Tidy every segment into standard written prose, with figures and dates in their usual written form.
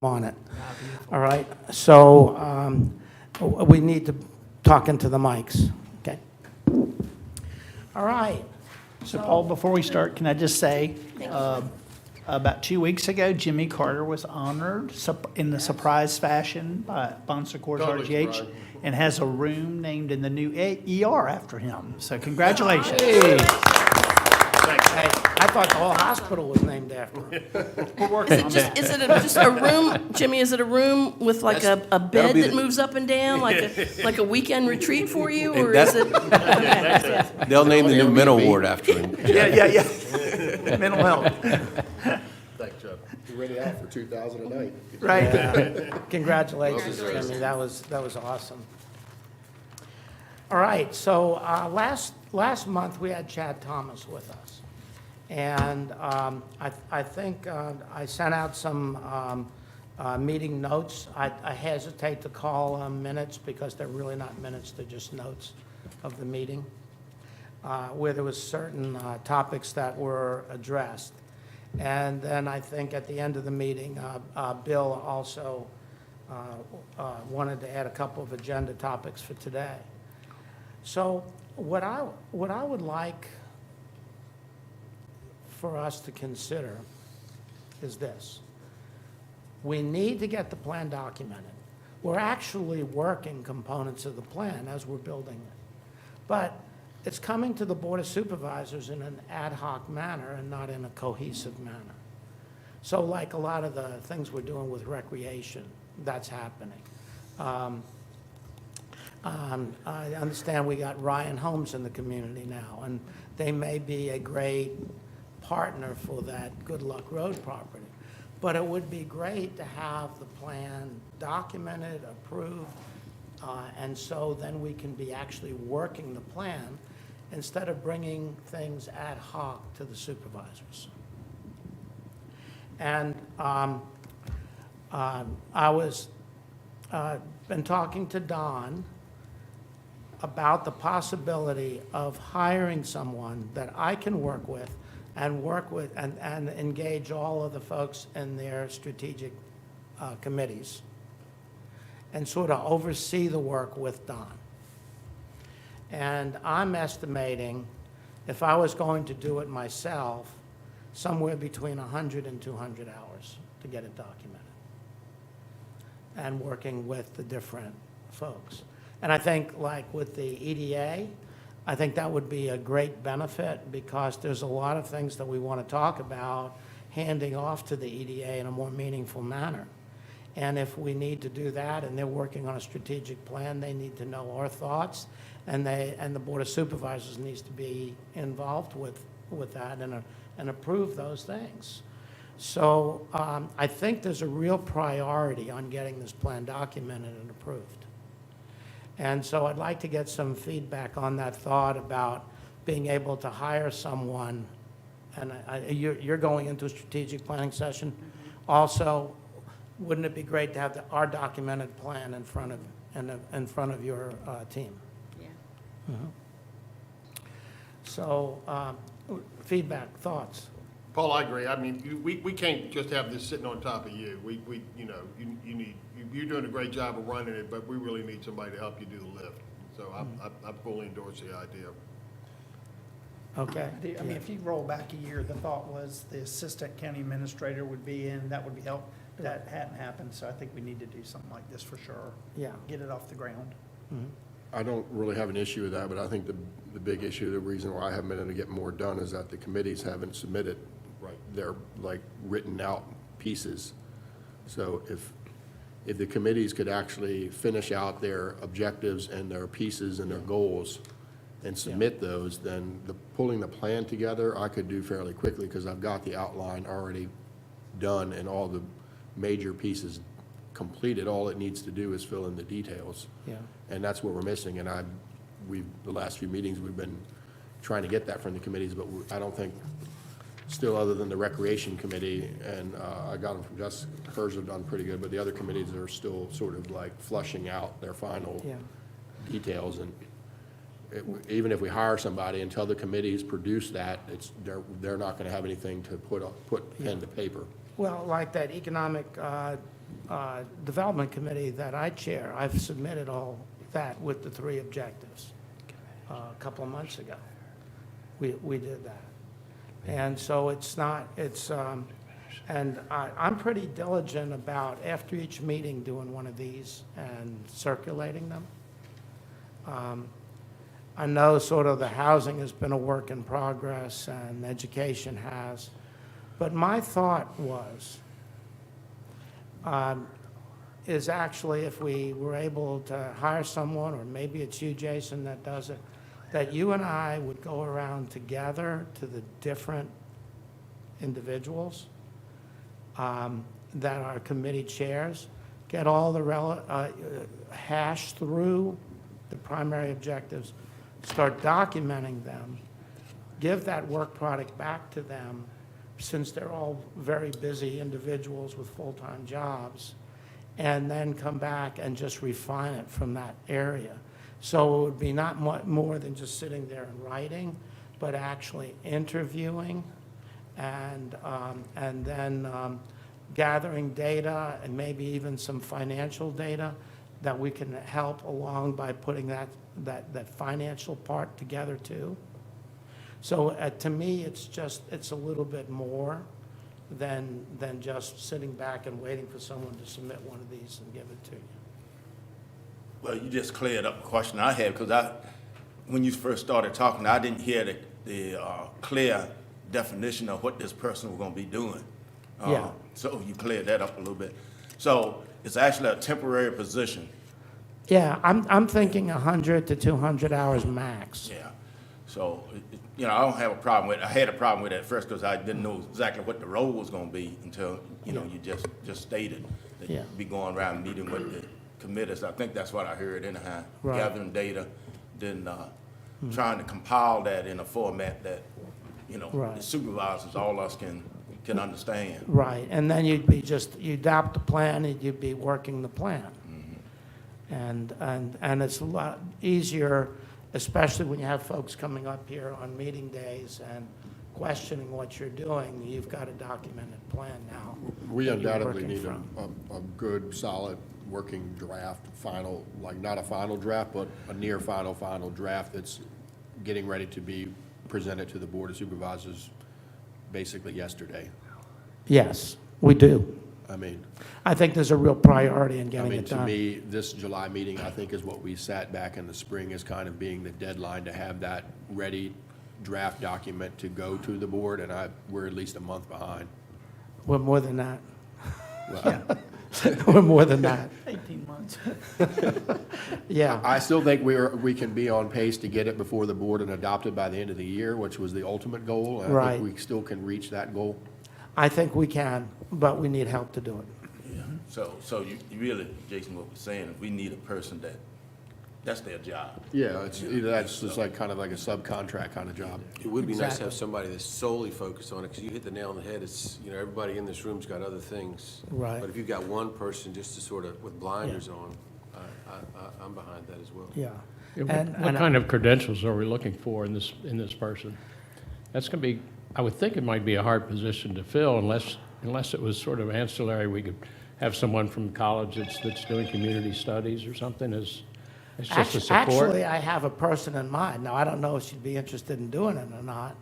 on it. All right, so we need to talk into the mics, okay? All right. So Paul, before we start, can I just say, about 2 weeks ago, Jimmy Carter was honored in the surprise fashion by Bon Secours Totally RGH surprised. and has a room named in the new ER after him. So congratulations. Hey, I thought the whole hospital was named after him. Is it just a room, Jimmy, is it a room with like a bed that'll be that the- moves up and down, like a weekend retreat for you, or And is it? Okay. They'll name the new mental ward after him. Yeah. Mental health, Thanks, Chuck. We're ready out for 2008. right? Congratulations, Jimmy, that was awesome. All right, so last month, we had Chad Thomas with us. And I think I sent out some meeting notes. I hesitate to call them minutes because they're really not minutes, they're just notes of the meeting, where there was certain topics that were addressed. And then I think at the end of the meeting, Bill also wanted to add a couple of agenda topics for today. So what I would like for us to consider is this. We need to get the plan documented. We're actually working components of the plan as we're building it. But it's coming to the Board of Supervisors in an ad hoc manner and not in a cohesive manner. So like a lot of the things we're doing with recreation, that's happening. I understand we got Ryan Homes in the community now, and they may be a great partner for that Good Luck Road property. But it would be great to have the plan documented, approved, and so then we can be actually working the plan instead of bringing things ad hoc to the supervisors. And I was been talking to Don about the possibility of hiring someone that I can work with and engage all of the folks in their strategic committees and sort of oversee the work with Don. And I'm estimating, if I was going to do it myself, somewhere between 100 and 200 hours to get it documented and working with the different folks. And I think like with the EDA, I think that would be a great benefit because there's a lot of things that we want to talk about handing off to the EDA in a more meaningful manner. And if we need to do that and they're working on a strategic plan, they need to know our thoughts, and the Board of Supervisors needs to be involved with that and approve those things. So I think there's a real priority on getting this plan documented and approved. And so I'd like to get some feedback on that thought about being able to hire someone. And you're going into a strategic planning session. Also, wouldn't it be great to have our documented plan in front of your team? Yeah. So feedback, thoughts? Paul, I agree. I mean, we can't just have this sitting on top of you. You need, you're doing a great job of running it, but we really need somebody to help you do the lift. So I fully endorse the idea. Okay. I mean, if you roll back a year, the thought was the assistant county administrator would be in, that would be help. That hadn't happened, so I think we need to do something like this for sure. Yeah. Get it off the ground. I don't really have an issue with that, but I think the big issue, the reason why I haven't been able to get more done is that the committees haven't submitted their like written out pieces. So if the committees could actually finish out their objectives and their pieces and their goals and submit those, then pulling the plan together, I could do fairly quickly because I've got the outline already done and all the major pieces completed. All it needs to do is fill in the details. Yeah. And that's what we're missing. And the last few meetings, we've been trying to get that from the committees, but I don't think, still other than the Recreation Committee, and I got them from Jessica, hers have done pretty good, but the other committees are still sort of like flushing out their final details. And even if we hire somebody, until the committees produce that, they're not going to have anything to put pen to paper. Well, like that economic development committee that I chair, I've submitted all that with the 3 objectives a couple of months ago. We did that. And so it's not, and I'm pretty diligent about, after each meeting, doing one of these and circulating them. I know sort of the housing has been a work in progress and education has, but my thought was, is actually if we were able to hire someone, or maybe it's you, Jason, that does it, that you and I would go around together to the different individuals that are committee chairs, get all the hash through the primary objectives, start documenting them, give that work product back to them, since they're all very busy individuals with full-time jobs, and then come back and just refine it from that area. So it would be not more than just sitting there and writing, but actually interviewing and then gathering data and maybe even some financial data that we can help along by putting that financial part together too. So to me, it's a little bit more than just sitting back and waiting for someone to submit one of these and give it to you. Well, you just cleared up a question I had, because when you first started talking, I didn't hear the clear definition of what this person was gonna be doing. Yeah. So you cleared that up a little bit. So it's actually a temporary position. Yeah, I'm thinking 100 to 200 hours max. Yeah. So, I don't have a problem with it. I had a problem with it at first because I didn't know exactly what the role was gonna be until, you just stated that Yeah. you'd be going around meeting with the committees. I think that's what I heard anyhow. Right. Gathering data, then trying to compile that in a format that, Right. the supervisors, all us can understand. Right, and then you'd adopt the plan and you'd be working the plan. And it's a lot easier, especially when you have folks coming up here on meeting days and questioning what you're doing. You've got a documented plan now. We that you're undoubtedly working need from. a good, solid working draft, final, like not a final draft, but a near final draft that's getting ready to be presented to the Board of Supervisors basically yesterday. Yes, we do. I mean, I think there's a real priority in getting it to done. me, this July meeting, I think, is what we sat back in the spring as kind of being the deadline to have that ready draft document to go to the board, and we're at least a month behind. We're more than that. Well, We're more than that. 18 months. Yeah, I still think we can be on pace to get it before the board and adopted by the end of the year, which was the ultimate goal. And I Right. think we still can reach that goal. I think we can, but we need help to do it. Yeah. So you really, Jason, what we're saying is we need a person that's their job. Yeah, that's just like kind of like a subcontract kind of job. It would be nice to Exactly. have somebody that's solely focused on it, because you hit the nail on the head. It's, everybody in this room's got other things. Right. But if you've got one person just to sort of, with blinders on, I'm behind that as well. Yeah. Yeah, And- What and- kind of credentials are we looking for in this person? That's going to be, I would think it might be a hard position to fill unless it was sort of ancillary. We could have someone from college that's doing community studies or something as just a support. Actually, I have a person in mind. Now, I don't know if she'd be interested in doing it or not,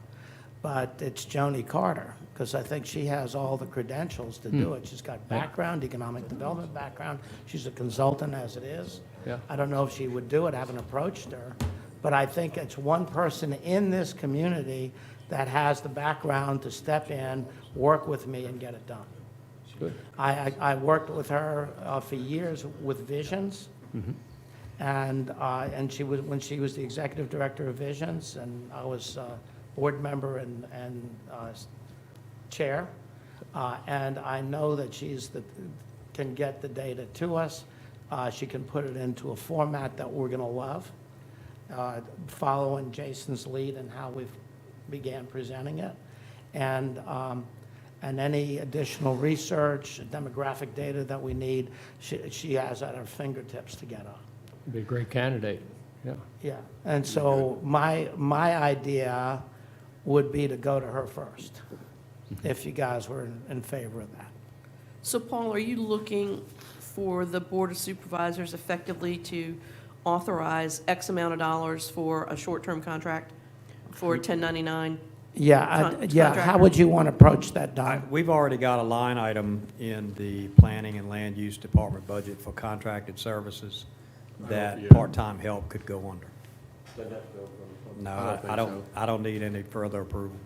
but it's Joni Carter, because I think she has all the credentials to do it. She's got background, economic development background. She's a consultant as it is. Yeah. I don't know if she would do it, I haven't approached her, but I think it's one person in this community that has the background to step in, work with me, and get it done. Good. I worked with her for years with Visions, and she was, when she was the executive director of Visions, and I was board member and chair, and I know that can get the data to us. She can put it into a format that we're going to love, following Jason's lead and how we've began presenting it, and any additional research, demographic data that we need, she has at her fingertips to get on. Be a great candidate, yeah. Yeah, and so my idea would be to go to her first, if you guys were in favor of that. So Paul, are you looking for the Board of Supervisors effectively to authorize X amount of dollars for a short-term contract for 1099? Yeah, yeah, how Contractor. would you want to approach that, Don? We've already got a line item in the Planning and Land Use Department budget for contracted services that yeah. part-time help could go under. No, I don't think I don't need any further approval.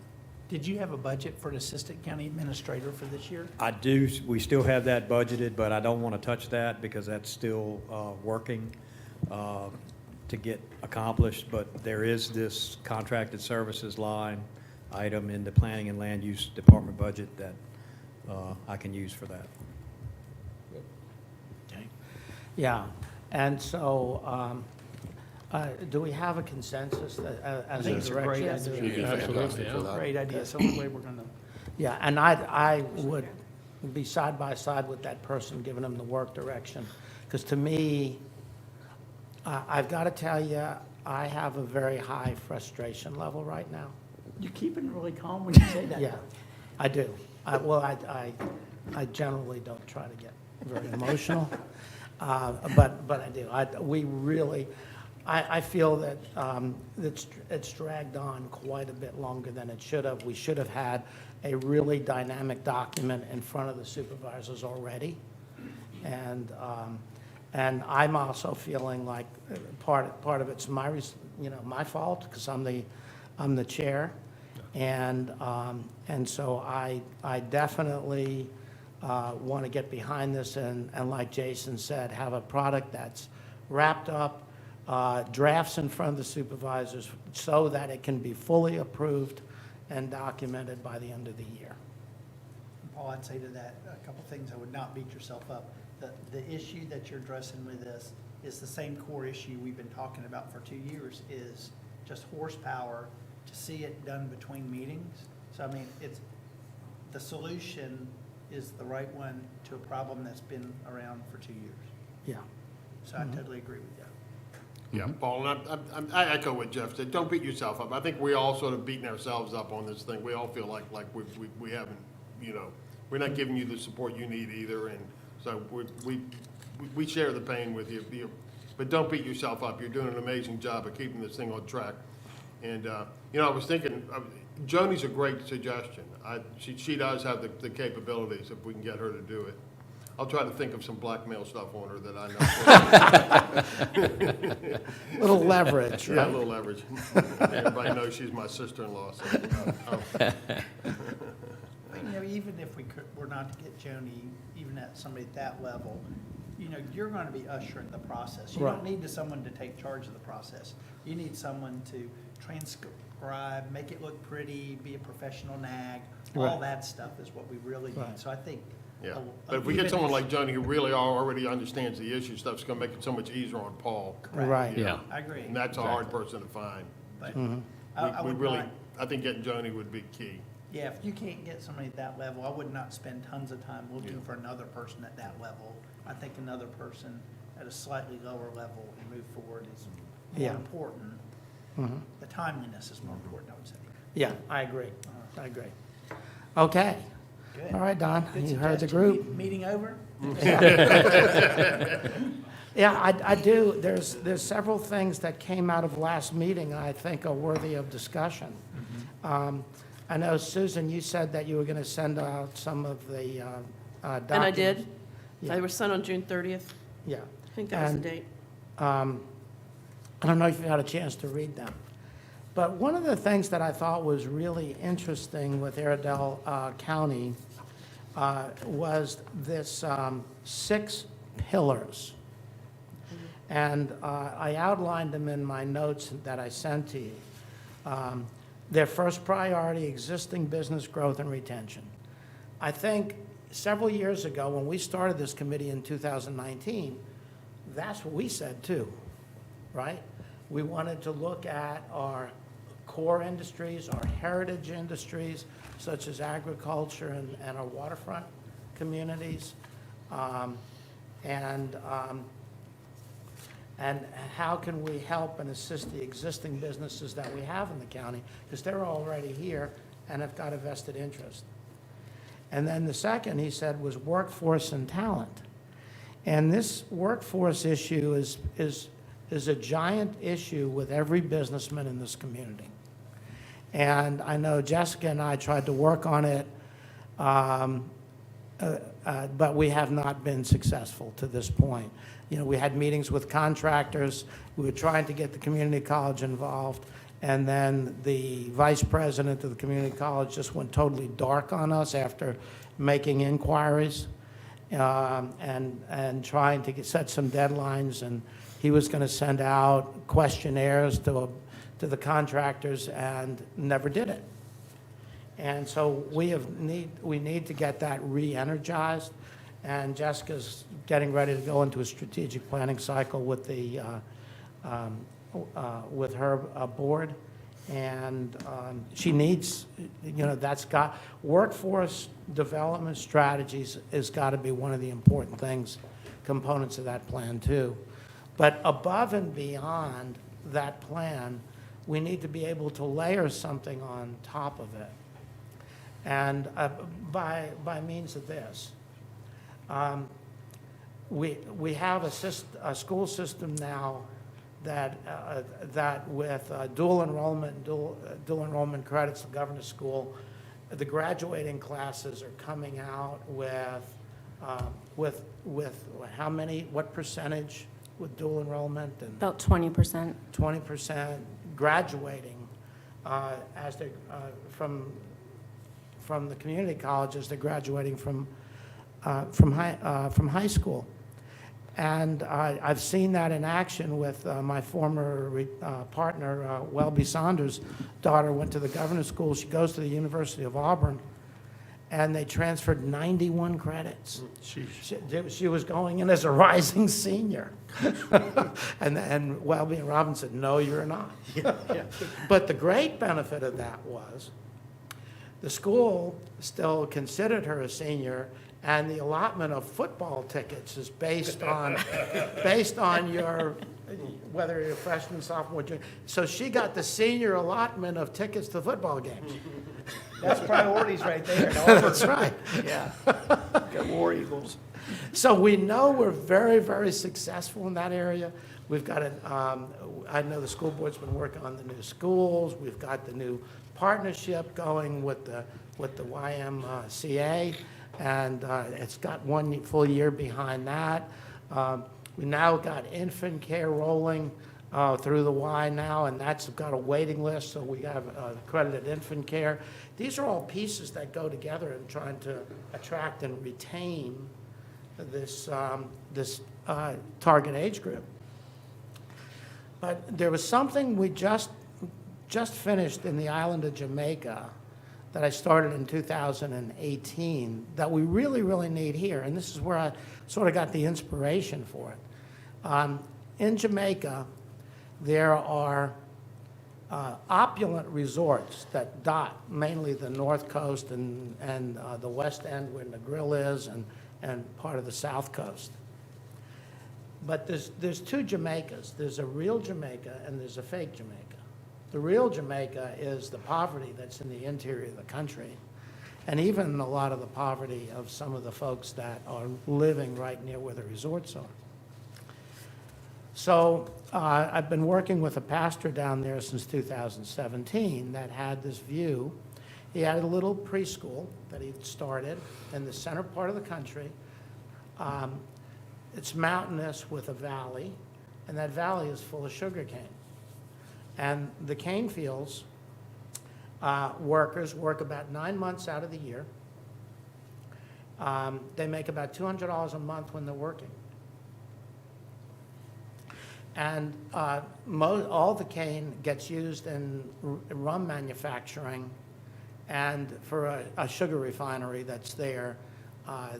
Did you have a budget for an assistant county administrator for this year? I do, we still have that budgeted, but I don't want to touch that because that's still working to get accomplished. But there is this contracted services line item in the Planning and Land Use Department budget that I can use for that. Okay. Yeah, and so, do we have a consensus as a think it's a great direction? idea. She'd be Absolutely, fantastic yeah. for that. Great idea, so the way we're gonna, Yeah, and I would be side by side with that person, giving them the work direction. Because to me, I've got to tell you, I have a very high frustration level right now. you're keeping really calm when you say that. Yeah, I do. I generally don't try to get very emotional, but I do. We really, I feel that it's dragged on quite a bit longer than it should have. We should have had a really dynamic document in front of the supervisors already. And I'm also feeling like part of it's my fault, because I'm the chair. And so I definitely want to get behind this and like Jason said, have a product that's wrapped up, drafts in front of the supervisors so that it can be fully approved and documented by the end of the year. Paul, I'd say to that, a couple things. I would not beat yourself up. The issue that you're addressing with this is the same core issue we've been talking about for 2 years, is just horsepower to see it done between meetings. So, I mean, the solution is the right one to a problem that's been around for 2 years. Yeah. So I totally agree with that. Yeah, Paul, and I echo what Jeff said, don't beat yourself up. I think we all sort of beating ourselves up on this thing. We all feel like we haven't, we're not giving you the support you need either, and so we share the pain with you. But don't beat yourself up. You're doing an amazing job of keeping this thing on track. And, I was thinking, Joni's a great suggestion. She does have the capabilities if we can get her to do it. I'll try to think of some blackmail stuff on her that I know. Little leverage, Yeah, a right? little leverage. Everybody knows she's my sister-in-law, so. Even if we're not to get Joni, even at somebody at that level, you're going to be ushering the process. You Right. don't need someone to take charge of the process. You need someone to transcribe, make it look pretty, be a professional nag. All Right. that stuff is what we really need. Right. So I think. Yeah, but if we get someone like Joni who really already understands the issue, stuff's gonna make it so much easier on Paul. Correct. Right. Yeah. I agree. And that's a hard person to find. But Mm-hmm. I We would really, not, I think getting Joni would be key. yeah, if you can't get somebody at that level, I would not spend tons of time looking for another person at that level. I think another person at a slightly lower level and move forward is more Yeah. important. Mhm. The timeliness is more important, I would say. Yeah, I agree. I agree. Okay. Good. All right, Don, Good you heard the suggestion. group. Meeting over? Yeah, I do. There's several things that came out of last meeting I think are worthy of discussion. I know, Susan, you said that you were going to send out some of the documents. And I did. Yeah. They were sent on June 30th. Yeah. I think that was the And, date. I don't know if you had a chance to read them. But one of the things that I thought was really interesting with Airedale County was this 6 pillars. And I outlined them in my notes that I sent to you. Their first priority, existing business growth and retention. I think several years ago, when we started this committee in 2019, that's what we said too, right? We wanted to look at our core industries, our heritage industries, such as agriculture and our waterfront communities, and how can we help and assist the existing businesses that we have in the county, because they're already here and have got a vested interest. And then the second, he said, was workforce and talent. And this workforce issue is a giant issue with every businessman in this community. And I know Jessica and I tried to work on it, but we have not been successful to this point. You know, we had meetings with contractors, we were trying to get the community college involved, and then the vice president of the community college just went totally dark on us after making inquiries and trying to set some deadlines, and he was going to send out questionnaires to the contractors and never did it. And so we need to get that re-energized, and Jessica's getting ready to go into a strategic planning cycle with the with her board, and she needs, you know, that's got workforce development strategies has got to be one of the important things, components of that plan too. But above and beyond that plan, we need to be able to layer something on top of it. And by means of this, we have a school system now that with dual enrollment credits, the governor's school, the graduating classes are coming out with how many, what percentage with dual enrollment? And About 20%. 20% graduating as they from the community colleges. They're graduating from high school, and I've seen that in action with my former partner, Welby Saunders' daughter went to the governor's school. She goes to the University of Auburn, and they transferred 91 credits. She was going in as a rising senior. and Welby and Robin said, no, you're not. But the great benefit of that was the school still considered her a senior, and the allotment of football tickets is based on your, whether you're a freshman, sophomore, junior. So she got the senior allotment of tickets to football games. That's priorities right there. That's right. Yeah. Got War Eagles. So we know we're very, very successful in that area. We've got I know the school board's been working on the new schools. We've got the new partnership going with the YMCA, and it's got one full year behind that. We now got infant care rolling through the Y now, and that's got a waiting list, so we have accredited infant care. These are all pieces that go together in trying to attract and retain this target age group. But there was something we just finished in the island of Jamaica that I started in 2018 that we really, really need here, and this is where I sort of got the inspiration for it. In Jamaica, there are opulent resorts that dot mainly the north coast and the west end where the grill is and part of the south coast. But there's two Jamaicas. There's a real Jamaica and there's a fake Jamaica. The real Jamaica is the poverty that's in the interior of the country, and even a lot of the poverty of some of the folks that are living right near where the resorts are. So I've been working with a pastor down there since 2017 that had this view. He had a little preschool that he'd started in the center part of the country. It's mountainous with a valley, and that valley is full of sugar cane. And the cane fields, workers work about 9 months out of the year. They make about $200 a month when they're working. And all the cane gets used in rum manufacturing and for a sugar refinery that's there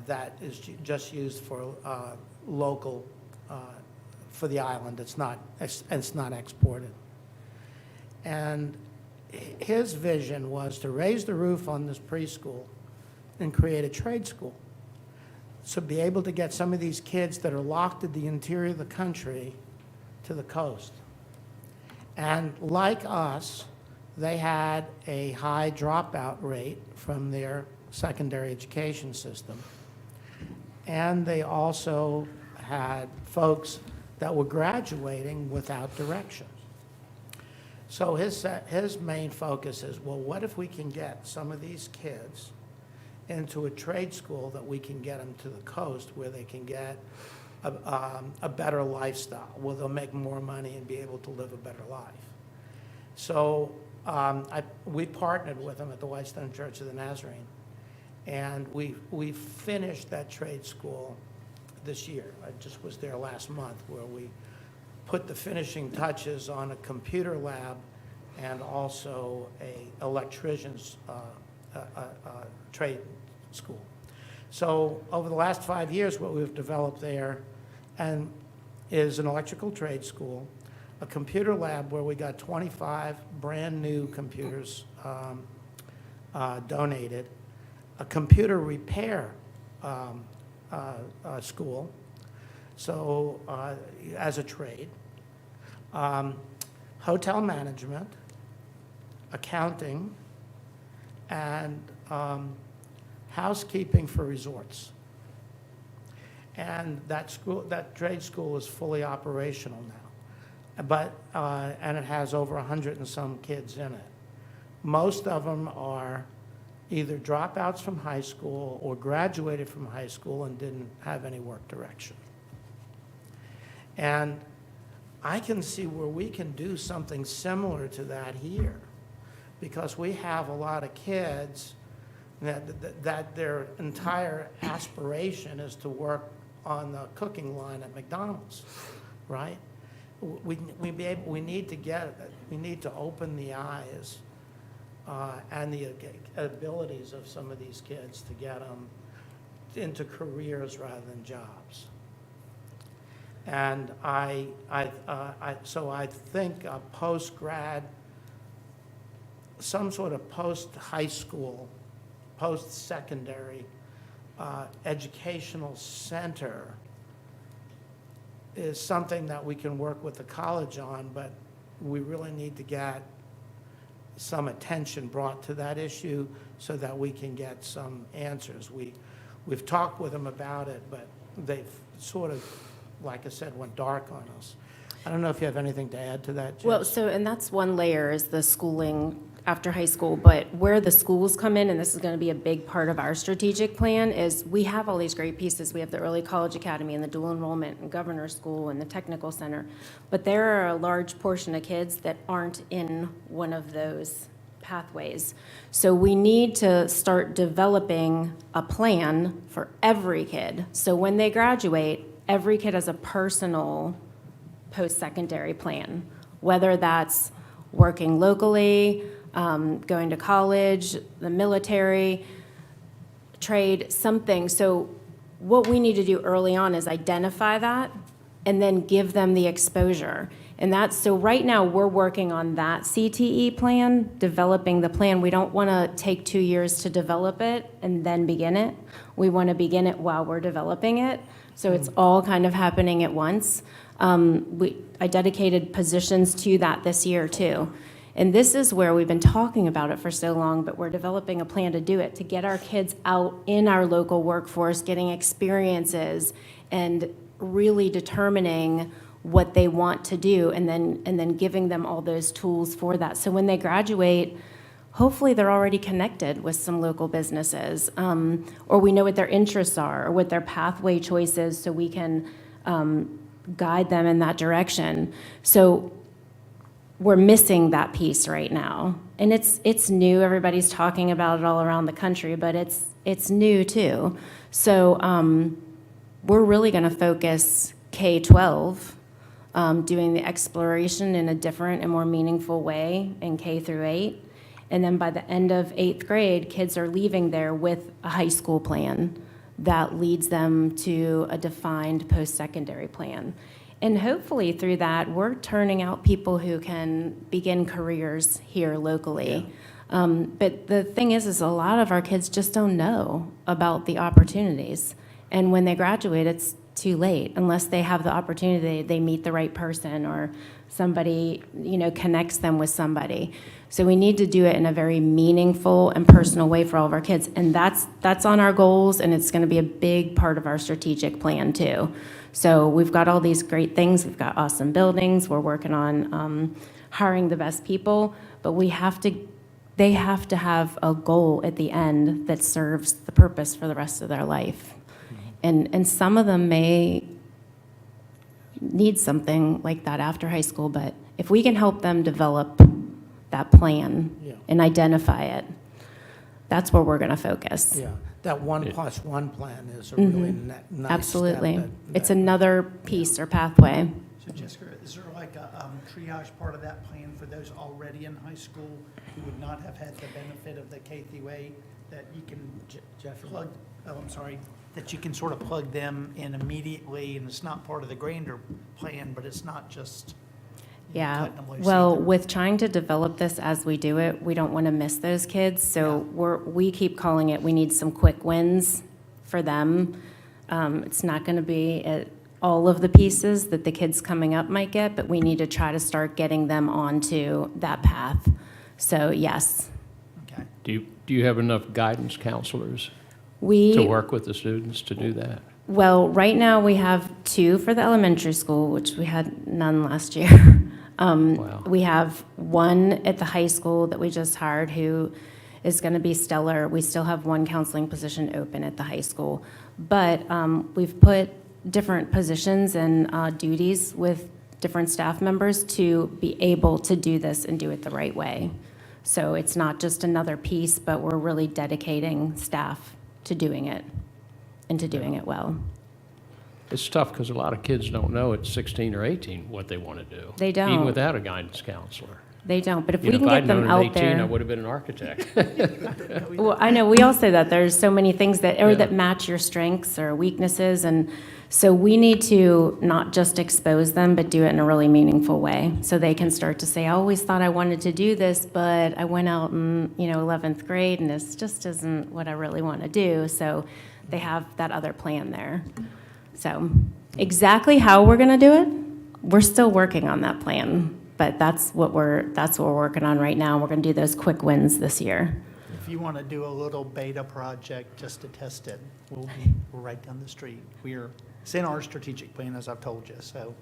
that is just used for local, for the island. It's not exported. And his vision was to raise the roof on this preschool and create a trade school. So be able to get some of these kids that are locked in the interior of the country to the coast. And like us, they had a high dropout rate from their secondary education system. And they also had folks that were graduating without direction. So his main focus is, well, what if we can get some of these kids into a trade school that we can get them to the coast where they can get a better lifestyle, where they'll make more money and be able to live a better life. So we partnered with them at the Whitestone Church of the Nazarene, and we finished that trade school this year. I just was there last month, where we put the finishing touches on a computer lab and also a electrician's trade school. So over the last 5 years, what we've developed there is an electrical trade school, a computer lab where we got 25 brand-new computers donated, a computer repair school, so as a trade, hotel management, accounting, and housekeeping for resorts. And that trade school is fully operational now, and it has over 100 and some kids in it. Most of them are either dropouts from high school or graduated from high school and didn't have any work direction. And I can see where we can do something similar to that here, because we have a lot of kids that their entire aspiration is to work on the cooking line at McDonald's, right? We need to open the eyes and the abilities of some of these kids to get them into careers rather than jobs. And so I think a post-grad, some sort of post-high school, post-secondary educational center is something that we can work with the college on, but we really need to get some attention brought to that issue so that we can get some answers. We've talked with them about it, but they've sort of, like I said, went dark on us. I don't know if you have anything to add to that, Jess? Well, so, and that's one layer is the schooling after high school, but where the schools come in, and this is going to be a big part of our strategic plan, is we have all these great pieces. We have the Early College Academy and the dual enrollment and Governor's School and the Technical Center, but there are a large portion of kids that aren't in one of those pathways. So we need to start developing a plan for every kid. So when they graduate, every kid has a personal post-secondary plan, whether that's working locally, going to college, the military, trade, something. So what we need to do early on is identify that and then give them the exposure. And that's, so right now we're working on that CTE plan, developing the plan. We don't want to take 2 years to develop it and then begin it. We want to begin it while we're developing it. So it's all kind of happening at once. I dedicated positions to that this year too. And this is where we've been talking about it for so long, but we're developing a plan to do it, to get our kids out in our local workforce, getting experiences and really determining what they want to do and then giving them all those tools for that. So when they graduate, hopefully they're already connected with some local businesses, or we know what their interests are or what their pathway choice is, so we can guide them in that direction. So we're missing that piece right now. And it's new. Everybody's talking about it all around the country, but it's new too. So we're really going to focus K-12, doing the exploration in a different and more meaningful way in K through 8. And then by the end of 8th grade, kids are leaving there with a high school plan that leads them to a defined post-secondary plan. And hopefully through that, we're turning out people who can begin careers here locally. Yeah. But the thing is a lot of our kids just don't know about the opportunities. And when they graduate, it's too late unless they have the opportunity, they meet the right person or somebody, connects them with somebody. So we need to do it in a very meaningful and personal way for all of our kids. And that's on our goals, and it's going to be a big part of our strategic plan too. So we've got all these great things. We've got awesome buildings. We're working on hiring the best people, but they have to have a goal at the end that serves the purpose for the rest of their life. And some of them may need something like that after high school, but if we can help them develop that plan Yeah. and identify it, that's where we're going to focus. Yeah, that 1+1 plan is a really nice step. Absolutely. that- It's that- another piece or pathway. So Jessica, is there like a triage part of that plan for those already in high school who would not have had the benefit of the K through 8 that you can Jeffrey? plug, that you can sort of plug them in immediately, and it's not part of the grander plan, but it's not just, Yeah, cutting them loose well, either. with trying to develop this as we do it, we don't want to miss those kids. So we keep calling it, we need some quick wins for them. It's not going to be at all of the pieces that the kids coming up might get, but we need to try to start getting them onto that path. So yes, Okay. Do you have enough guidance counselors to we, work with the students to do that? well, right now we have 2 for the elementary school, which we had none last year. Wow. We have 1 at the high school that we just hired who is going to be stellar. We still have 1 counseling position open at the high school. But we've put different positions and duties with different staff members to be able to do this and do it the right way. So it's not just another piece, but we're really dedicating staff to doing it and to doing it well. It's tough because a lot of kids don't know at 16 or 18 what they want to do. They don't. Even without a guidance counselor. They don't, but if You we know, can if get I'd them known out at 18, I there. would have been an architect. Well, I know, we all say that. There's so many things that, or Yeah. that match your strengths or weaknesses. And so we need to not just expose them, but do it in a really meaningful way. So they can start to say, I always thought I wanted to do this, but I went out in, 11th grade and this just isn't what I really want to do. So they have that other plan there. So exactly how we're going to do it, we're still working on that plan. But that's what we're working on right now. We're going to do those quick wins this year. If you want to do a little beta project just to test it, we're right down the street. It's in our strategic plan, as I've told you, so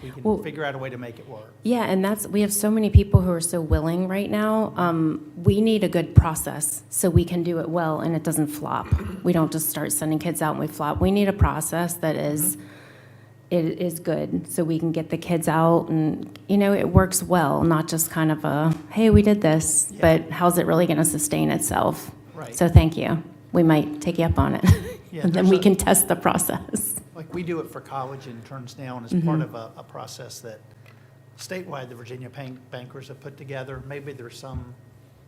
we Well- can figure out a way to make it work. Yeah, and we have so many people who are so willing right now. We need a good process so we can do it well and it doesn't flop. We don't just start sending kids out and we flop. We need a process that it is good so we can get the kids out and, it works well, not just kind of a, hey, we did this, but how's it really going to sustain itself? Right. So thank you. We might take you up on it. Yeah, And then there's we a- can test the process. Like, we do it for college interns now, and it's part of a process that statewide, the Virginia bankers have put together. Maybe there's some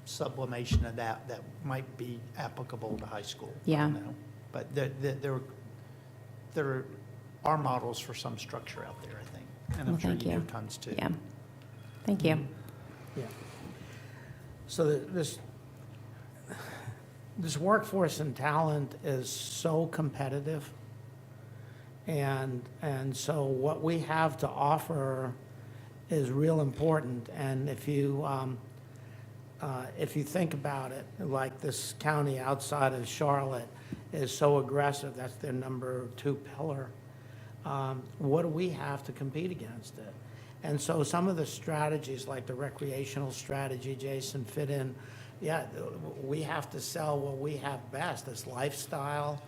sublimation of that might be applicable to high school. I Yeah. don't know. But there are models for some structure out there, I think. And I'm Well, sure thank you you. do tons too. Yeah. Thank you. Yeah. So this workforce and talent is so competitive. And so what we have to offer is real important. And if you think about it, like this county outside of Charlotte is so aggressive, that's their number 2 pillar. What do we have to compete against it? And so some of the strategies, like the recreational strategy, Jason, fit in. Yeah, we have to sell what we have best, this lifestyle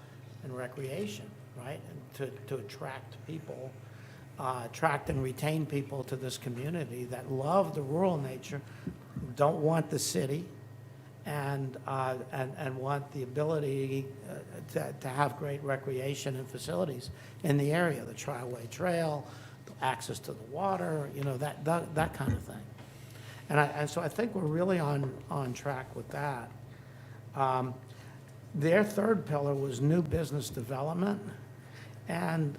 and recreation, right? And to attract people, attract and retain people to this community that love the rural nature, don't want the city, and want the ability to have great recreation and facilities in the area, the Triway Trail, the access to the water, that kind of thing. And so I think we're really on track with that. Their 3rd pillar was new business development, and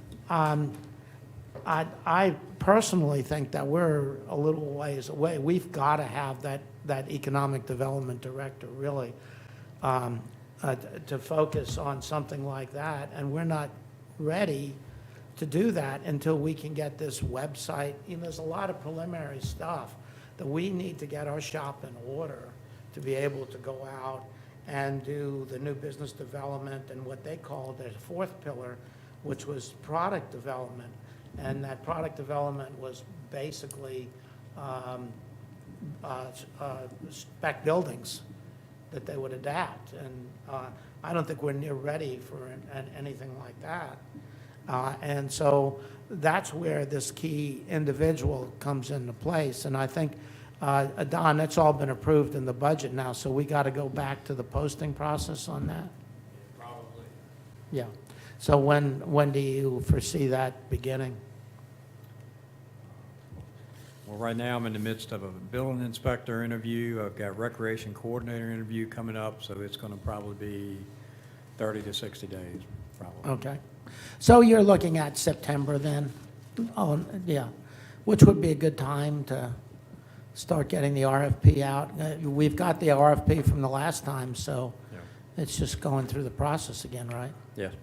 I personally think that we're a little ways away. We've got to have that economic development director really to focus on something like that, and we're not ready to do that until we can get this website. You know, there's a lot of preliminary stuff that we need to get our shop in order to be able to go out and do the new business development and what they call the fourth pillar, which was product development. And that product development was basically spec buildings that they would adapt. And I don't think we're near ready for anything like that. And so that's where this key individual comes into place. And I think, Don, that's all been approved in the budget now, so we got to go back to the posting process on that? Probably. Yeah. So when do you foresee that beginning? Well, right now, I'm in the midst of a building inspector interview. I've got recreation coordinator interview coming up, so it's going to probably be 30 to 60 days, probably. Okay. So you're looking at September then? Oh, yeah. Which would be a good time to start getting the RFP out. We've got the RFP from the last time, so Yeah. it's just going through the process again, right? Yes.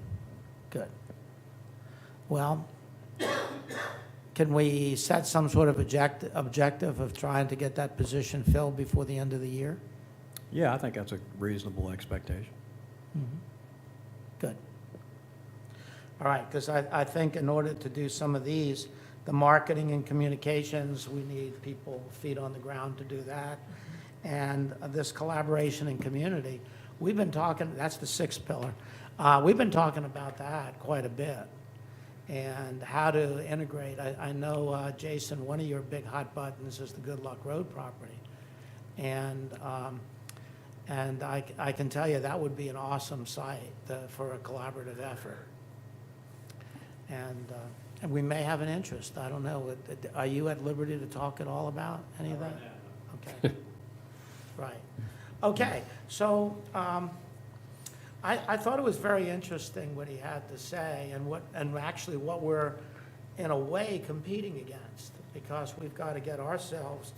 Good. Well, can we set some sort of objective of trying to get that position filled before the end of the year? Yeah, I think that's a reasonable expectation. Good. All right, because I think in order to do some of these, the marketing and communications, we need people, feet on the ground to do that. And this collaboration and community, we've been talking, that's the sixth pillar. We've been talking about that quite a bit and how to integrate. I know, Jason, one of your big hot buttons is the Good Luck Road property. And I can tell you that would be an awesome site for a collaborative effort. And we may have an interest. I don't know. Are you at liberty to talk at all about any of that? Okay. Right. Okay. So I thought it was very interesting what he had to say and actually what we're in a way competing against, because we've got to get ourselves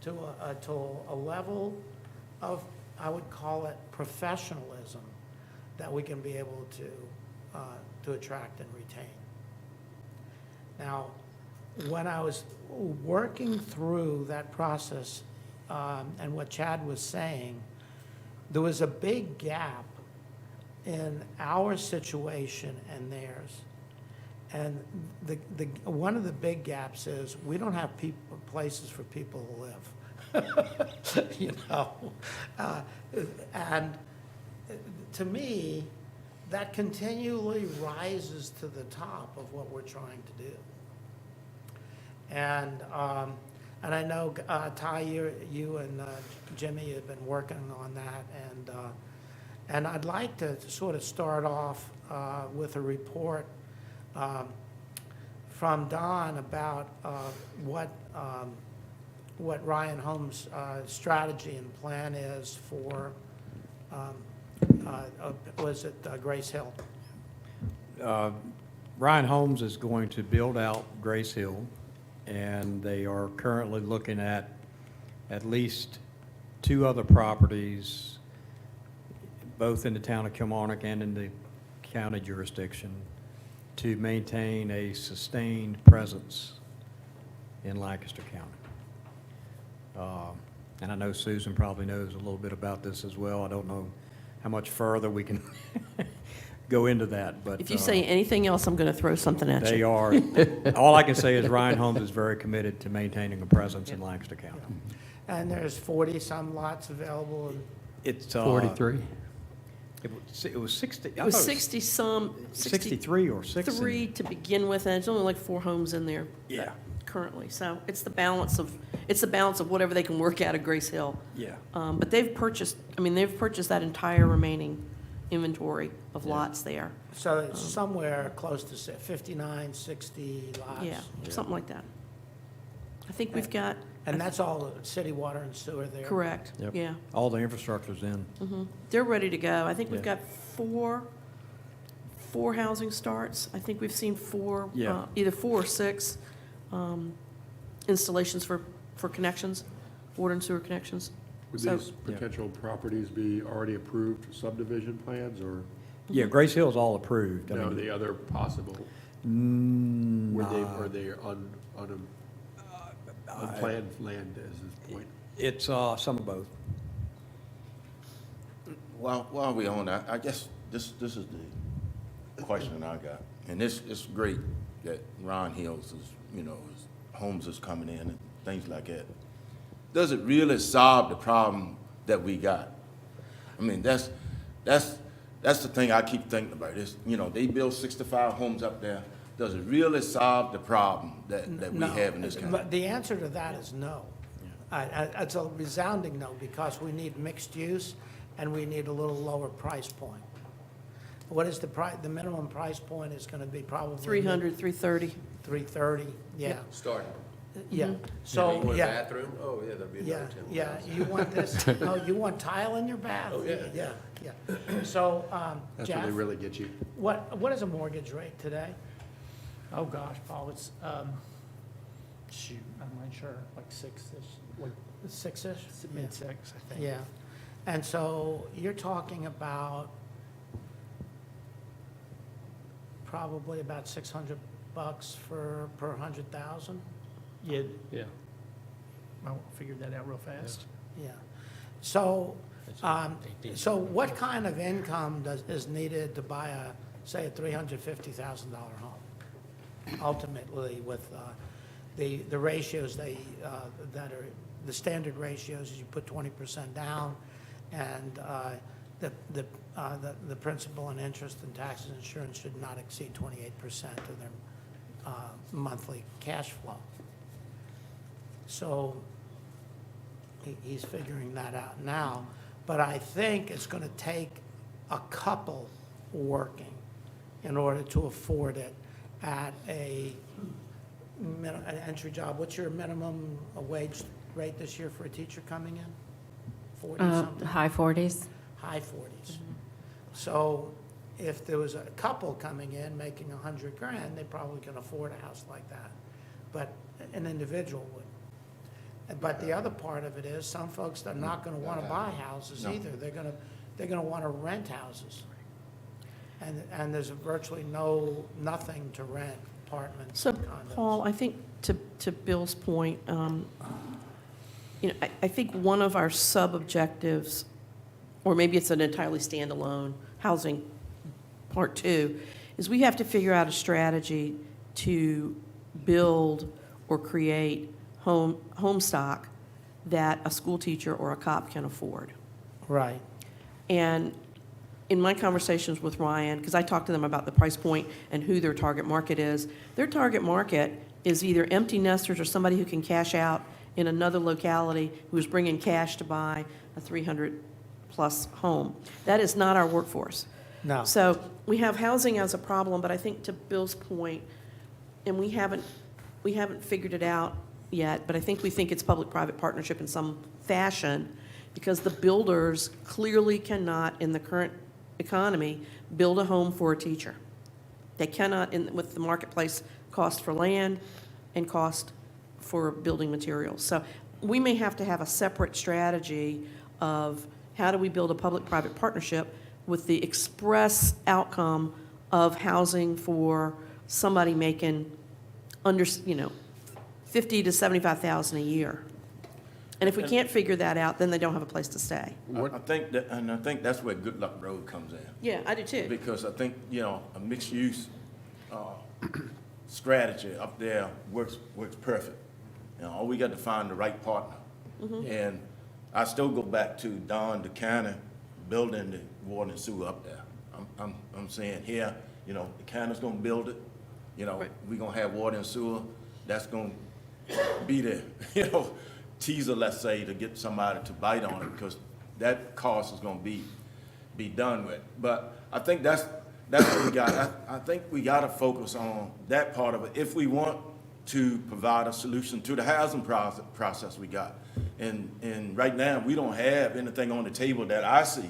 to a level of, I would call it professionalism, that we can be able to attract and retain. Now, when I was working through that process and what Chad was saying, there was a big gap in our situation and theirs. And one of the big gaps is we don't have places for people to live. You know, and to me, that continually rises to the top of what we're trying to do. And I know, Ty, you and Jimmy have been working on that, and I'd like to sort of start off with a report from Don about what Ryan Holmes' strategy and plan is for, was it Grace Hill? Ryan Holmes is going to build out Grace Hill, and they are currently looking at least 2 other properties, both in the town of Kilmarnock and in the county jurisdiction, to maintain a sustained presence in Lancaster County. And I know Susan probably knows a little bit about this as well. I don't know how much further we can go into that, but. If you say anything else, I'm going to throw something at They you. are, all I can say is Ryan Holmes is very committed to maintaining a presence in Lancaster County. And there's 40-some lots available. And It's, 43? it was 60. It was 60-some, 63 or 6. 63 to begin with, and there's only like 4 homes in there Yeah, currently. So it's the balance of whatever they can work out of Grace Hill. yeah. But they've purchased that entire remaining inventory of lots there. so it's somewhere close to 59, 60 lots. Yeah, something like that. I think we've got, And that's all city water and sewer there. correct, Yep. yeah. All the infrastructure's in. They're ready to go. I think we've Yeah. got four housing starts. I think we've seen 4, Yeah. either 4 or 6 installations for connections, water and sewer connections. Would So- these potential properties be already approved subdivision plans, or Yeah, Grace Hill's all approved. I no, mean, the other possible? Were they unplanned land as this point? It's some of both. While we on that, I guess this is the question I got. And it's great that Ron Hills is, his homes is coming in and things like that. Does it really solve the problem that we got? I mean, that's the thing I keep thinking about. Is they build 65 homes up there. Does it really solve the problem that we No. have in this country? But the answer to that is no. It's a resounding no, because we need mixed use and we need a little lower price point. What is the minimum price point is gonna be probably. 300, 330. 330, yeah, Start. yeah. You So, want a yeah, bathroom? Oh, yeah, that'd be yeah, another 10,000. yeah. You want this, no, you want tile in your bath? Oh, yeah. Yeah, yeah. So, That's where Jeff, they really get you. what is a mortgage rate today? Oh, gosh, Paul, it's, shoot, I'm not sure, like six-ish, like Six-ish? mid-six, I think. Yeah, and so you're talking about probably about $600 per 100,000? Yeah, Yeah. I figured that out real fast. Yeah. So, so what kind of income is needed to buy say a $350,000 home? Ultimately, with the ratios that are, the standard ratios is you put 20% down, and the principal and interest and taxes and insurance should not exceed 28% of their monthly cash flow. So he's figuring that out now, but I think it's going to take a couple working in order to afford it at an entry job. What's your minimum wage rate this year for a teacher coming in? 40 something? High 40s. High 40s. So if there was a couple coming in making $100,000, they probably can afford a house like that, but an individual would. But the other part of it is, some folks are not gonna wanna buy houses either. They're gonna wanna rent houses. And there's virtually nothing to rent, apartments, So, condos. Paul, I think to Bill's point, I think one of our sub-objectives, or maybe it's an entirely standalone housing part two, is we have to figure out a strategy to build or create home stock that a school teacher or a cop can afford. Right. And in my conversations with Ryan, because I talked to them about the price point and who their target market is, their target market is either empty nesters or somebody who can cash out in another locality who is bringing cash to buy a 300-plus home. That is not our workforce. No. So we have housing as a problem, but I think to Bill's point, and we haven't figured it out yet, but I think we think it's public-private partnership in some fashion, because the builders clearly cannot, in the current economy, build a home for a teacher. They cannot, with the marketplace cost for land and cost for building materials. So we may have to have a separate strategy of how do we build a public-private partnership with the express outcome of housing for somebody making under, $50,000 to $75,000 a year. And if we can't figure that out, then they don't have a place to stay. I think that's where Good Luck Road comes in. Yeah, I do too. Because I think, a mixed-use strategy up there works perfect. All we got to find the right partner. And I still go back to Don DeCannon building the water and sewer up there. I'm saying here, the county's gonna build it, Right. we're gonna have water and sewer. That's gonna be the, teaser, let's say, to get somebody to bite on it, because that cost is gonna be done with. But I think that's what we got. I think we gotta focus on that part of it if we want to provide a solution to the housing process we got. And right now, we don't have anything on the table that I see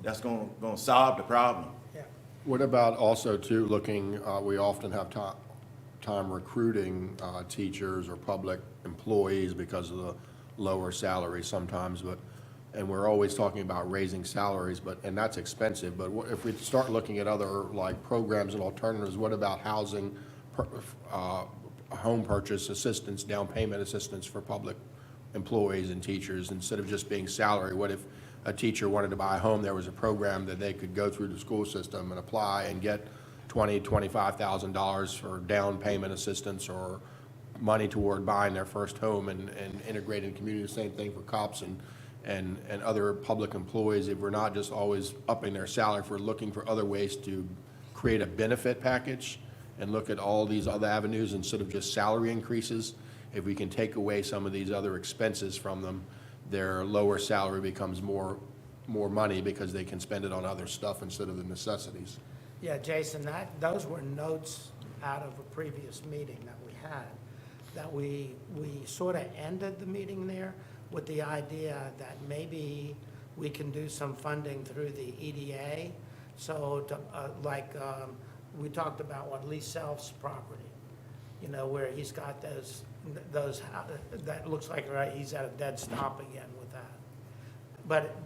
that's gonna solve the problem. Yeah. What about also too, looking, we often have time recruiting teachers or public employees because of the lower salaries sometimes, and we're always talking about raising salaries, and that's expensive, but if we start looking at other like programs and alternatives, what about housing home purchase assistance, down payment assistance for public employees and teachers, instead of just being salary. What if a teacher wanted to buy a home, there was a program that they could go through the school system and apply and get $25,000 for down payment assistance or money toward buying their first home and integrated community. The same thing for cops and other public employees. If we're not just always upping their salary, if we're looking for other ways to create a benefit package and look at all these other avenues instead of just salary increases, if we can take away some of these other expenses from them, their lower salary becomes more money because they can spend it on other stuff instead of the necessities. Yeah, Jason, those were notes out of a previous meeting that we had, that we sort of ended the meeting there with the idea that maybe we can do some funding through the EDA. So, we talked about what Lee Self's property, where he's got those, that looks like, right, he's at a dead stop again with that. But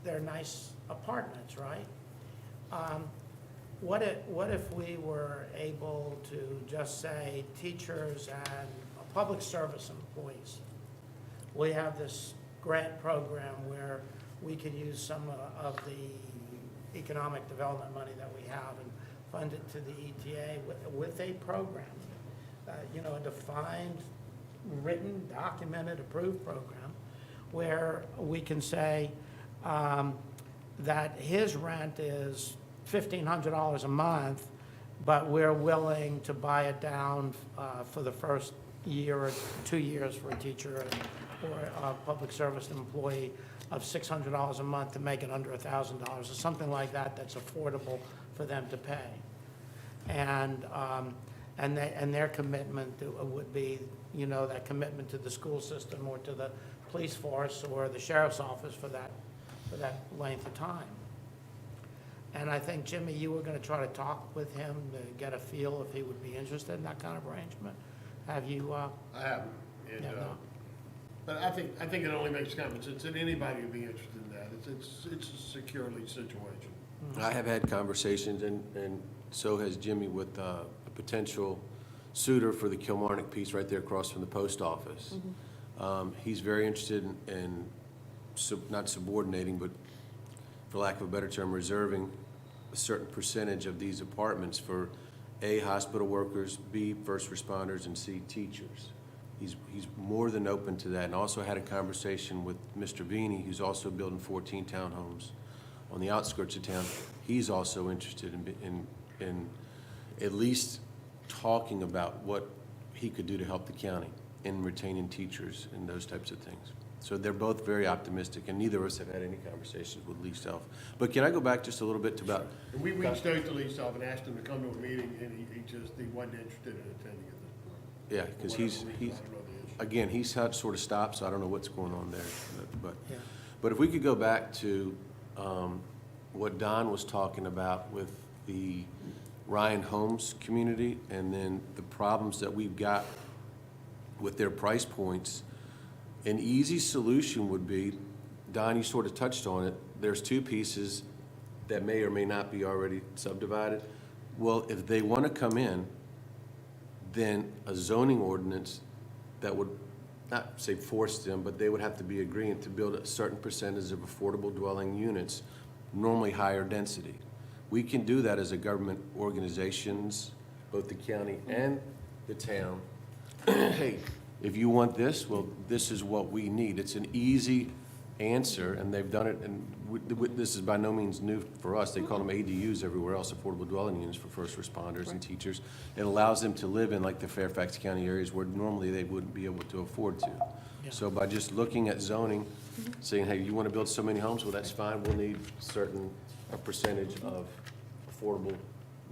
they're nice apartments, right? What if we were able to just say teachers and public service employees? We have this grant program where we could use some of the economic development money that we have and fund it to the ETA with a program, a defined, written, documented, approved program, where we can say that his rent is $1,500 a month, but we're willing to buy it down for the first year or 2 years for a teacher or a public service employee of $600 a month to make it under $1,000 or something like that that's affordable for them to pay. And their commitment would be, that commitment to the school system or to the police force or the sheriff's office for that length of time. And I think, Jimmy, you were going to try to talk with him to get a feel if he would be interested in that kind of arrangement. Have you? I haven't, and, Yeah, no. but I think it only makes common sense that anybody would be interested in that. It's a securely situation. I have had conversations, and so has Jimmy, with a potential suitor for the Kilmarnock piece right there across from the post office. He's very interested in not subordinating, but for lack of a better term, reserving a certain percentage of these apartments for A, hospital workers, B, first responders, and C, teachers. He's more than open to that, and also had a conversation with Mr. Beanie, who's also building 14 townhomes on the outskirts of town. He's also interested in at least talking about what he could do to help the county in retaining teachers and those types of things. So they're both very optimistic, and neither of us have had any conversations with Lee Self. But can I go back just a little bit to about? And we reached out to Lee Self and asked him to come to a meeting, and he wasn't interested in attending at this point. Yeah, because he's, I don't know the issue. again, he's had sort of stopped, so I don't know what's going on there. Yeah. But if we could go back to what Don was talking about with the Ryan Homes community, and then the problems that we've got with their price points, an easy solution would be, Don, you sort of touched on it, there's two pieces that may or may not be already subdivided. Well, if they want to come in, then a zoning ordinance that would, not say force them, but they would have to be agreeing to build a certain percentage of affordable dwelling units, normally higher density. We can do that as a government organizations, both the county and the town. Hey, if you want this, well, this is what we need. It's an easy answer, and they've done it, and this is by no means new for us. They call them ADUs everywhere else, affordable dwelling units for first responders and teachers. It allows them to live in like the Fairfax County areas where normally they wouldn't be able to afford to. Yeah. So by just looking at zoning, saying, hey, you want to build so many homes? Well, that's fine. We'll need a percentage of affordable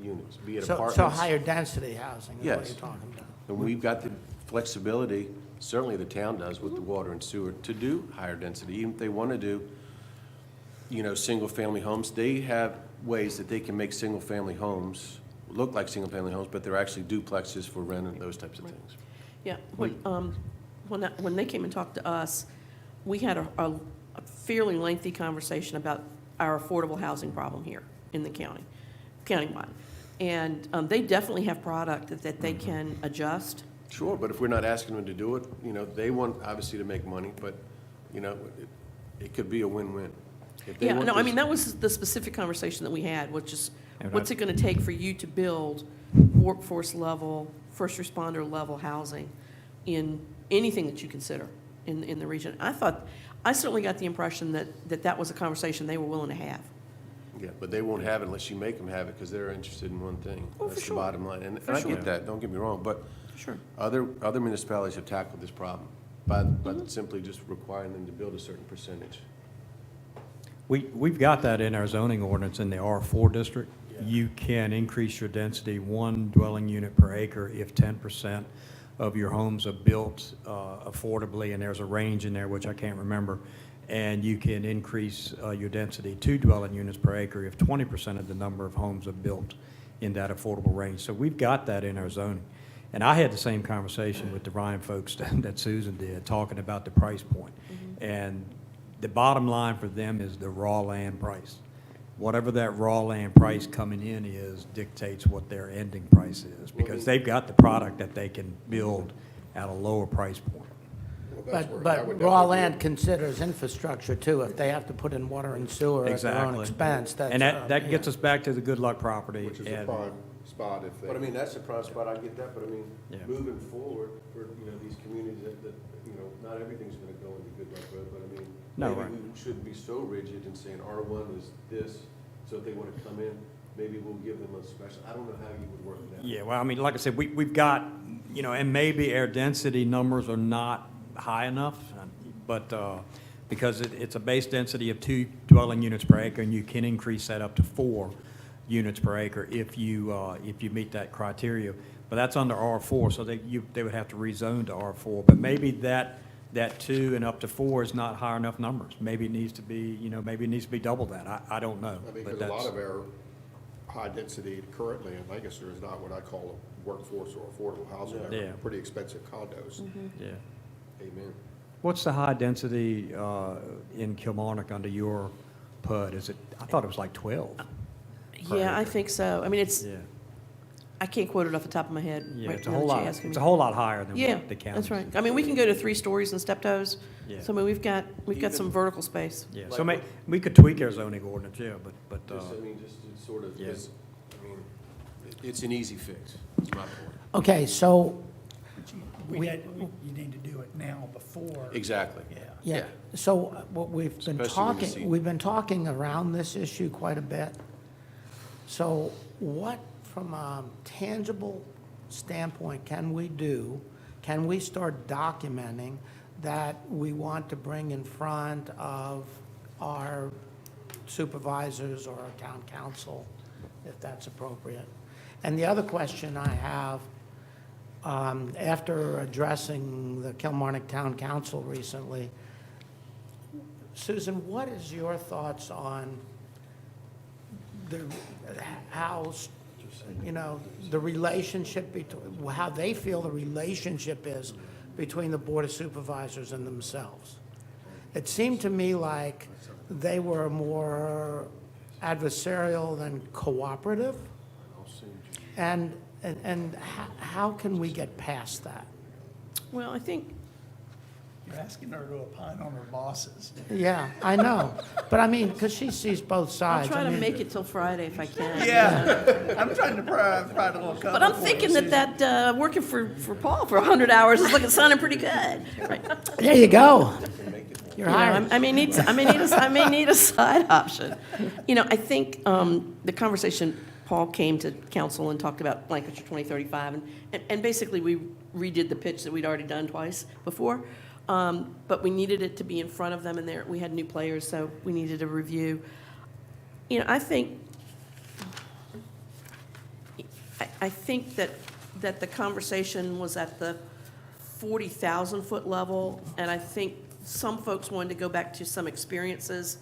units, be it apartments. So higher density housing is what Yes. you're talking about. And we've got the flexibility, certainly the town does with the water and sewer, to do higher density. Even if they want to do, single-family homes, they have ways that they can make single-family homes look like single-family homes, but they're actually duplexes for rent and those types of things. Yeah, when they came and talked to us, we had a fairly lengthy conversation about our affordable housing problem here in the countywide. And they definitely have product that they can adjust. Sure, but if we're not asking them to do it, they want obviously to make money, but, it could be a win-win. If they Yeah, want no, I this- mean, that was the specific conversation that we had, which is, And what's I- it gonna take for you to build workforce level, first responder level housing in anything that you consider in the region? I certainly got the impression that was a conversation they were willing to have. Yeah, but they won't have it unless you make them have it, because they're interested in one thing. Oh, for That's the sure. bottom line. And For I sure. get that, don't get me wrong, but Sure. other municipalities have tackled this problem by simply just requiring them to build a certain percentage. We've got that in our zoning ordinance in the R4 district. You can increase your density 1 dwelling unit per acre if 10% of your homes are built affordably, and there's a range in there, which I can't remember. And you can increase your density 2 dwelling units per acre if 20% of the number of homes are built in that affordable range. So we've got that in our zoning. And I had the same conversation with the Ryan folks that Susan did, talking about the price point. And the bottom line for them is the raw land price. Whatever that raw land price coming in is dictates what their ending price is, because they've got the product that they can build at a lower price point. Well, that's where But that would raw definitely be- land considers infrastructure too. If they have to put in water and sewer at their own Exactly. expense, that's. And that gets yeah. us back to the good luck property. Which is a and- prime spot if they. But I mean, that's a prime spot, I get that, but I mean, Yeah. moving forward for, these communities that, not everything's gonna go into Good Luck Road, but I mean, No, maybe right. we shouldn't be so rigid in saying R1 is this, so if they wanna come in, maybe we'll give them a special, I don't know how you would work that. Yeah, well, I mean, like I said, we've got, and maybe our density numbers are not high enough, but, because it's a base density of 2 dwelling units per acre, and you can increase that up to 4 units per acre if you meet that criteria. But that's under R4, so they would have to rezone to R4. But maybe that 2 and up to 4 is not high enough numbers. Maybe it needs to be, maybe it needs to be double that. I don't know. I mean, but because a lot that's- of our high density currently in Lancaster is not what I call a workforce or affordable housing. They're Yeah. pretty expensive condos. Yeah. Amen. What's the high density in Kilmarnock under your PUD? Is it, I thought it was like 12. Yeah, I acre. think so. I mean, Yeah, I can't quote it off the top of my head. yeah, right it's a now whole that you're lot, asking it's me. a whole lot higher than Yeah, what the county. that's right. I mean, we can go to 3 stories and step toes. Yeah. So I mean, we've got some vertical space. Yeah, Like so what- we could tweak our zoning ordinance, yeah, but, Just, just sort of, yeah. it's an easy fix, is my point. Okay, so, You need to do it now before. Exactly. yeah, so what we've been Especially when you see- talking, we've been talking around this issue quite a bit. So what, from a tangible standpoint, can we do? Can we start documenting that we want to bring in front of our supervisors or our town council, if that's appropriate? And the other question I have, after addressing the Kilmarnock Town Council recently, Susan, what is your thoughts on how, the relationship between, how they feel the relationship is between the Board of Supervisors and themselves? It seemed to me like they were more adversarial than cooperative. And how can we get past that? Well, I think, You're asking her to opine on her bosses. Yeah, I know, but I mean, because she sees both I'll sides. try I to mean, make it till Friday if I can. Yeah, I'm trying to provide a little cover. But I'm for you, thinking Susan. that working for Paul for 100 hours is looking, sounding pretty good. Right. There you go. You're You know, hired. I may need a side option. I think the conversation, Paul came to council and talked about Lancaster 2035, and basically we redid the pitch that we'd already done twice before, but we needed it to be in front of them, and we had new players, so we needed a review. I think that the conversation was at the 40,000-foot level, and I think some folks wanted to go back to some experiences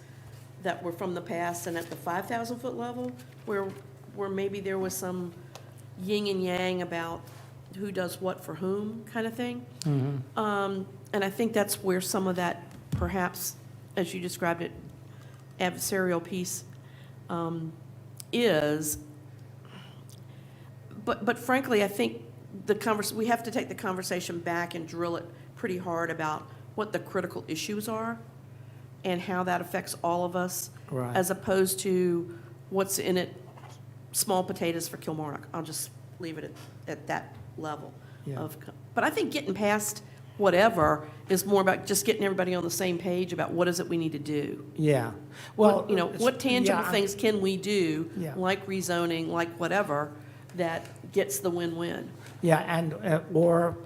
that were from the past, and at the 5,000-foot level, where maybe there was some yin and yang about who does what for whom kind of thing. And I think that's where some of that, perhaps, as you described it, adversarial piece is. But frankly, I think we have to take the conversation back and drill it pretty hard about what the critical issues are and how that affects all of us. Right. As opposed to what's in it, small potatoes for Kilmarnock. I'll just leave it at that level Yeah. of, but I think getting past whatever is more about just getting everybody on the same page about what is it we need to do. Yeah, well. What, you know, what tangible yeah, things can we do, Yeah. like rezoning, like whatever, that gets the win-win? Yeah, and, or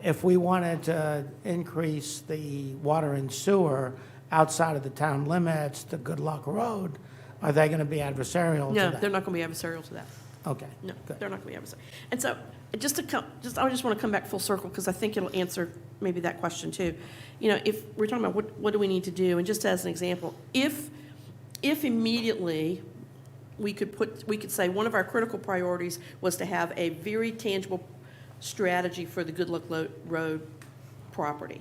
if we wanted to increase the water and sewer outside of the town limits to Good Luck Road, are they going to be adversarial to No, that? they're not going to be adversarial to that. Okay. No, good. they're not going to be adversarial. And so, I just want to come back full circle, because I think it'll answer maybe that question too. You know, if we're talking about what do we need to do, and just as an example, if immediately we could say one of our critical priorities was to have a very tangible strategy for the Good Luck Road property,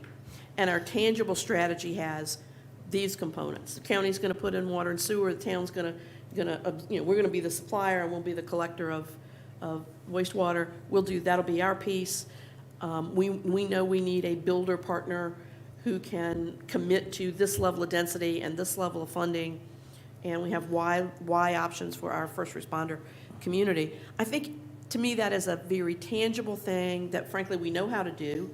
and our tangible strategy has these components. The county's going to put in water and sewer, the town's going to, you know, we're going to be the supplier and we'll be the collector of wastewater. That'll be our piece. We know we need a builder partner who can commit to this level of density and this level of funding, and we have Y options for our first responder community. I think, to me, that is a very tangible thing that frankly we know how to do.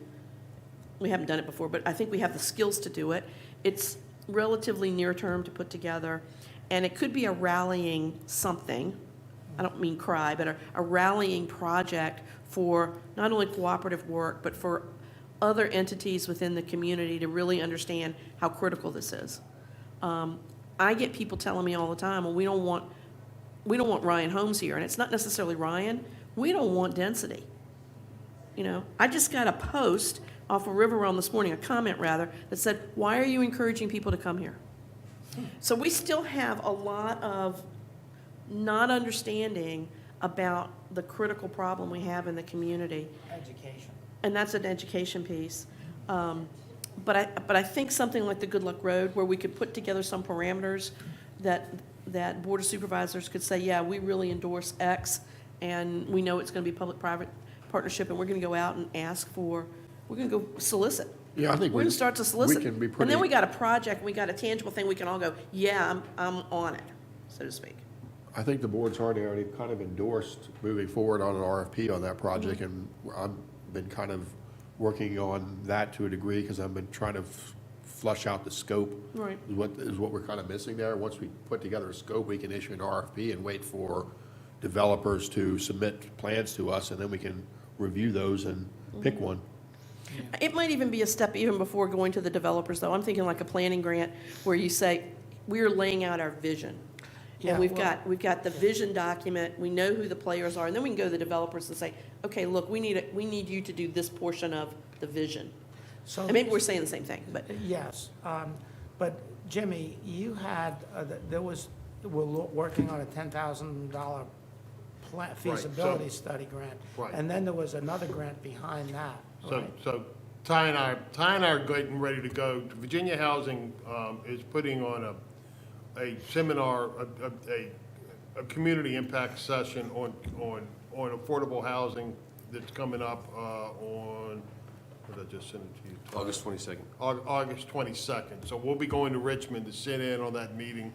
We haven't done it before, but I think we have the skills to do it. It's relatively near term to put together, and it could be a rallying something. I don't mean cry, but a rallying project for not only cooperative work, but for other entities within the community to really understand how critical this is. I get people telling me all the time, well, we don't want Ryan Homes here, and it's not necessarily Ryan. We don't want density. You know, I just got a post off of River Realm this morning, a comment rather, that said, why are you encouraging people to come here? So we still have a lot of not understanding about the critical problem we have in the community. Education. And that's an education piece. But I think something like the Good Luck Road, where we could put together some parameters that Board of Supervisors could say, yeah, we really endorse X, and we know it's going to be public-private partnership, and we're going to go out and we're going to go solicit. Yeah, I think We're going to start to solicit. we can be And pretty, then we got a project, we got a tangible thing, we can all go, yeah, I'm on it, so to speak. I think the board's already kind of endorsed moving forward on an RFP on that project, and I've been kind of working on that to a degree, because I've been trying to flush out the scope. Right. Is what we're kind of missing there. Once we put together a scope, we can issue an RFP and wait for developers to submit plans to us, and then we can review those and pick one. It might even be a step even before going to the developers, though. I'm thinking like a planning grant where you say, we're laying out our vision. Yeah, And we've well- got the vision document, we know who the players are, and then we can go to the developers and say, okay, look, we need you to do this portion of the vision. So- And maybe we're saying the same thing, but, Yes, but Jimmy, you had, we're working on a $10,000 feasibility study grant. Right. And then there was another grant behind that, right? So Ty and I are getting ready to go. Virginia Housing is putting on a seminar, a community impact session on affordable housing that's coming up on, what did I just send it to you? August 22nd. August 22nd. So we'll be going to Richmond to sit in on that meeting.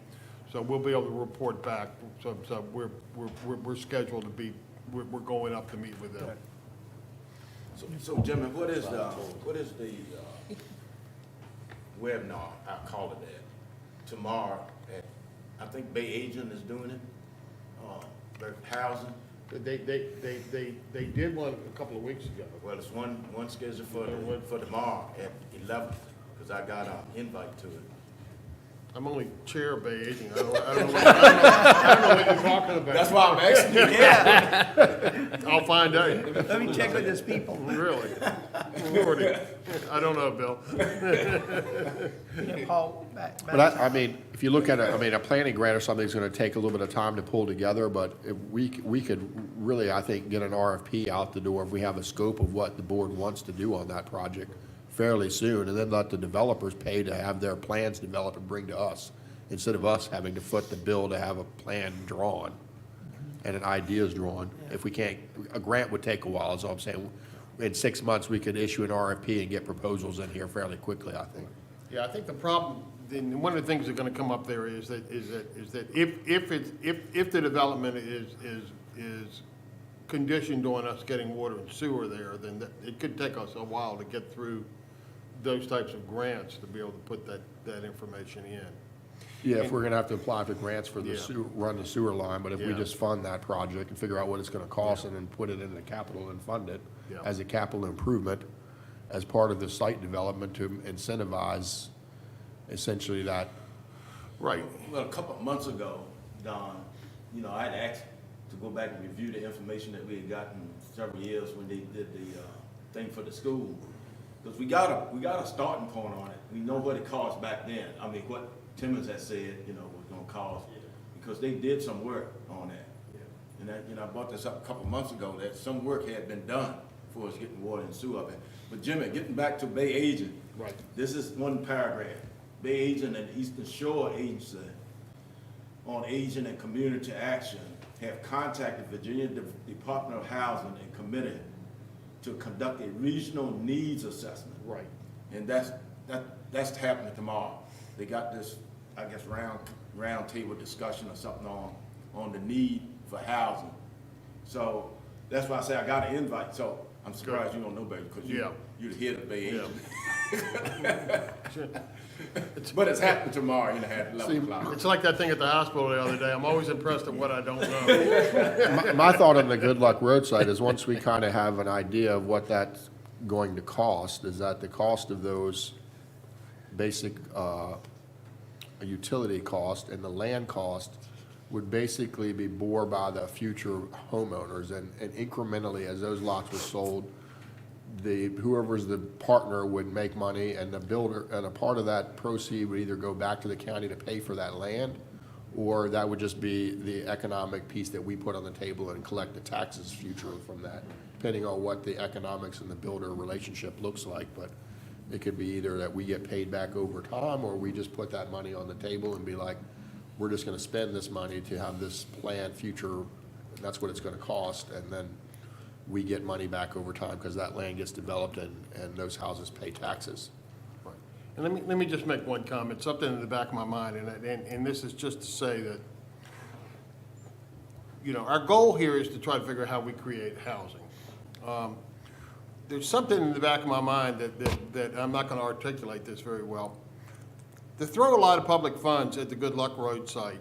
So we'll be able to report back. So we're scheduled to be, we're going up to meet with them. So Jimmy, what is the webinar, I call it that, tomorrow at, I think Bay Agent is doing it, housing. They did one a couple of weeks ago. Well, it's one scheduled for tomorrow at 11, because I got an invite to it. I'm only chair of Bay Agent. I don't know what you're talking about. That's why I'm asking you. Yeah, I'll find out. let me check with his people. Really? Lordy. I don't know, Bill. Yeah, Paul, back. But I mean, if you look at a planning grant or something is gonna take a little bit of time to pull together, but if we could really, I think, get an RFP out the door if we have a scope of what the board wants to do on that project fairly soon, and then let the developers pay to have their plans developed and bring to us, instead of us having to foot the bill to have a plan drawn. and an idea is drawn. If we can't, a grant would take a while, is all I'm saying. In 6 months, we could issue an RFP and get proposals in here fairly quickly, I think. Yeah, I think the problem, then one of the things that are gonna come up there is that if the development is conditioned on us getting water and sewer there, then it could take us a while to get through those types of grants to be able to put that information in. Yeah, if we're gonna have to apply for grants for the Yeah. sewer, run the sewer line, but if we Yeah. just fund that project and figure out what it's gonna cost and then put it into capital and fund it Yeah. as a capital improvement, as part of the site development to incentivize essentially that. Right. Well, a couple of months ago, Don, I had asked to go back and review the information that we had gotten several years when they did the thing for the school. Because we got a starting point on it. We know what it cost back then. I mean, what Timmons had said, was gonna cost, because they did some work on that. And I brought this up a couple of months ago, that some work had been done for us getting water and sewer up there. But Jimmy, getting back to Bay Agent. Right. This is one paragraph. Bay Agent and Eastern Shore Agency on Aging and Community Action have contacted Virginia Department of Housing and committed to conduct a regional needs assessment. Right. And that's happening tomorrow. They got this, I guess, round table discussion or something on the need for housing. So that's why I say I got an invite. So I'm surprised you don't know better, because Yeah. you're the head of Bay Yeah. Agent. But it's happening tomorrow, at 11 o'clock. It's like that thing at the hospital the other day. I'm always impressed at what I don't know. My thought on the Good Luck Road site is once we kind of have an idea of what that's going to cost, is that the cost of those basic utility cost and the land cost would basically be bore by the future homeowners, and incrementally as those lots were sold, whoever's the partner would make money, and the builder, and a part of that proceed would either go back to the county to pay for that land, or that would just be the economic piece that we put on the table and collect the taxes future from that, depending on what the economics and the builder relationship looks like. But it could be either that we get paid back over time, or we just put that money on the table and be like, we're just gonna spend this money to have this planned future, that's what it's gonna cost, and then we get money back over time because that land gets developed and those houses pay taxes. Right. And let me just make one comment, something in the back of my mind, and this is just to say that, our goal here is to try to figure out how we create housing. There's something in the back of my mind that I'm not going to articulate this very well. To throw a lot of public funds at the Good Luck Road site,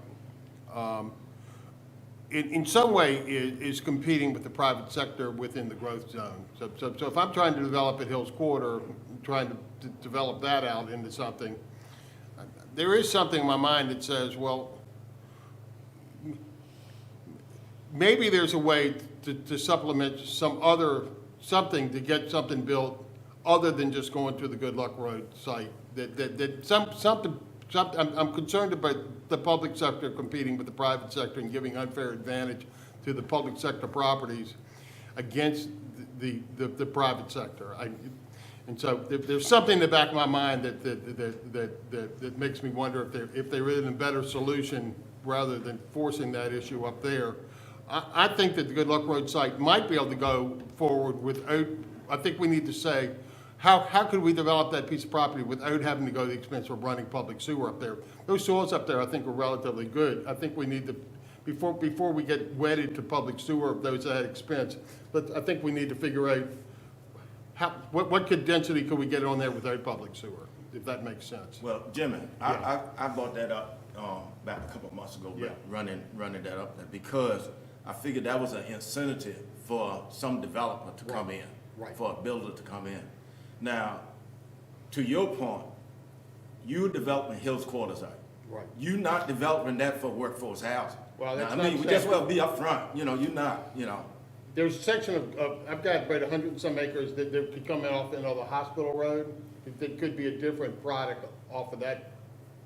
in some way is competing with the private sector within the growth zone. So if I'm trying to develop at Hills Quarter, trying to develop that out into something, there is something in my mind that says, well, maybe there's a way to supplement something to get something built other than just going to the Good Luck Road site. I'm concerned about the public sector competing with the private sector and giving unfair advantage to the public sector properties against the private sector. And so there's something in the back of my mind that makes me wonder if there isn't a better solution rather than forcing that issue up there. I think that the Good Luck Road site might be able to go forward without, I think we need to say, how could we develop that piece of property without having to go to the expense of running public sewer up there? Those soils up there, I think, are relatively good. I think we need to, before we get wedded to public sewer, those at that expense, but I think we need to figure out what density could we get on there without public sewer, if that makes sense. Well, Jimmy, Yeah. I brought that up back a couple of months ago, Yeah. running that up there, because I figured that was an incentive for some developer to come in, Right. for a builder to come in. Now, to your point, you're developing Hills Quarters out. Right. You're not developing that for workforce housing. Well, Now, that's I what mean, I'm we saying. just well be upfront, you're not, There's a section of I've got about 100 and some acres that could come off into the hospital road. That could be a different product off of that.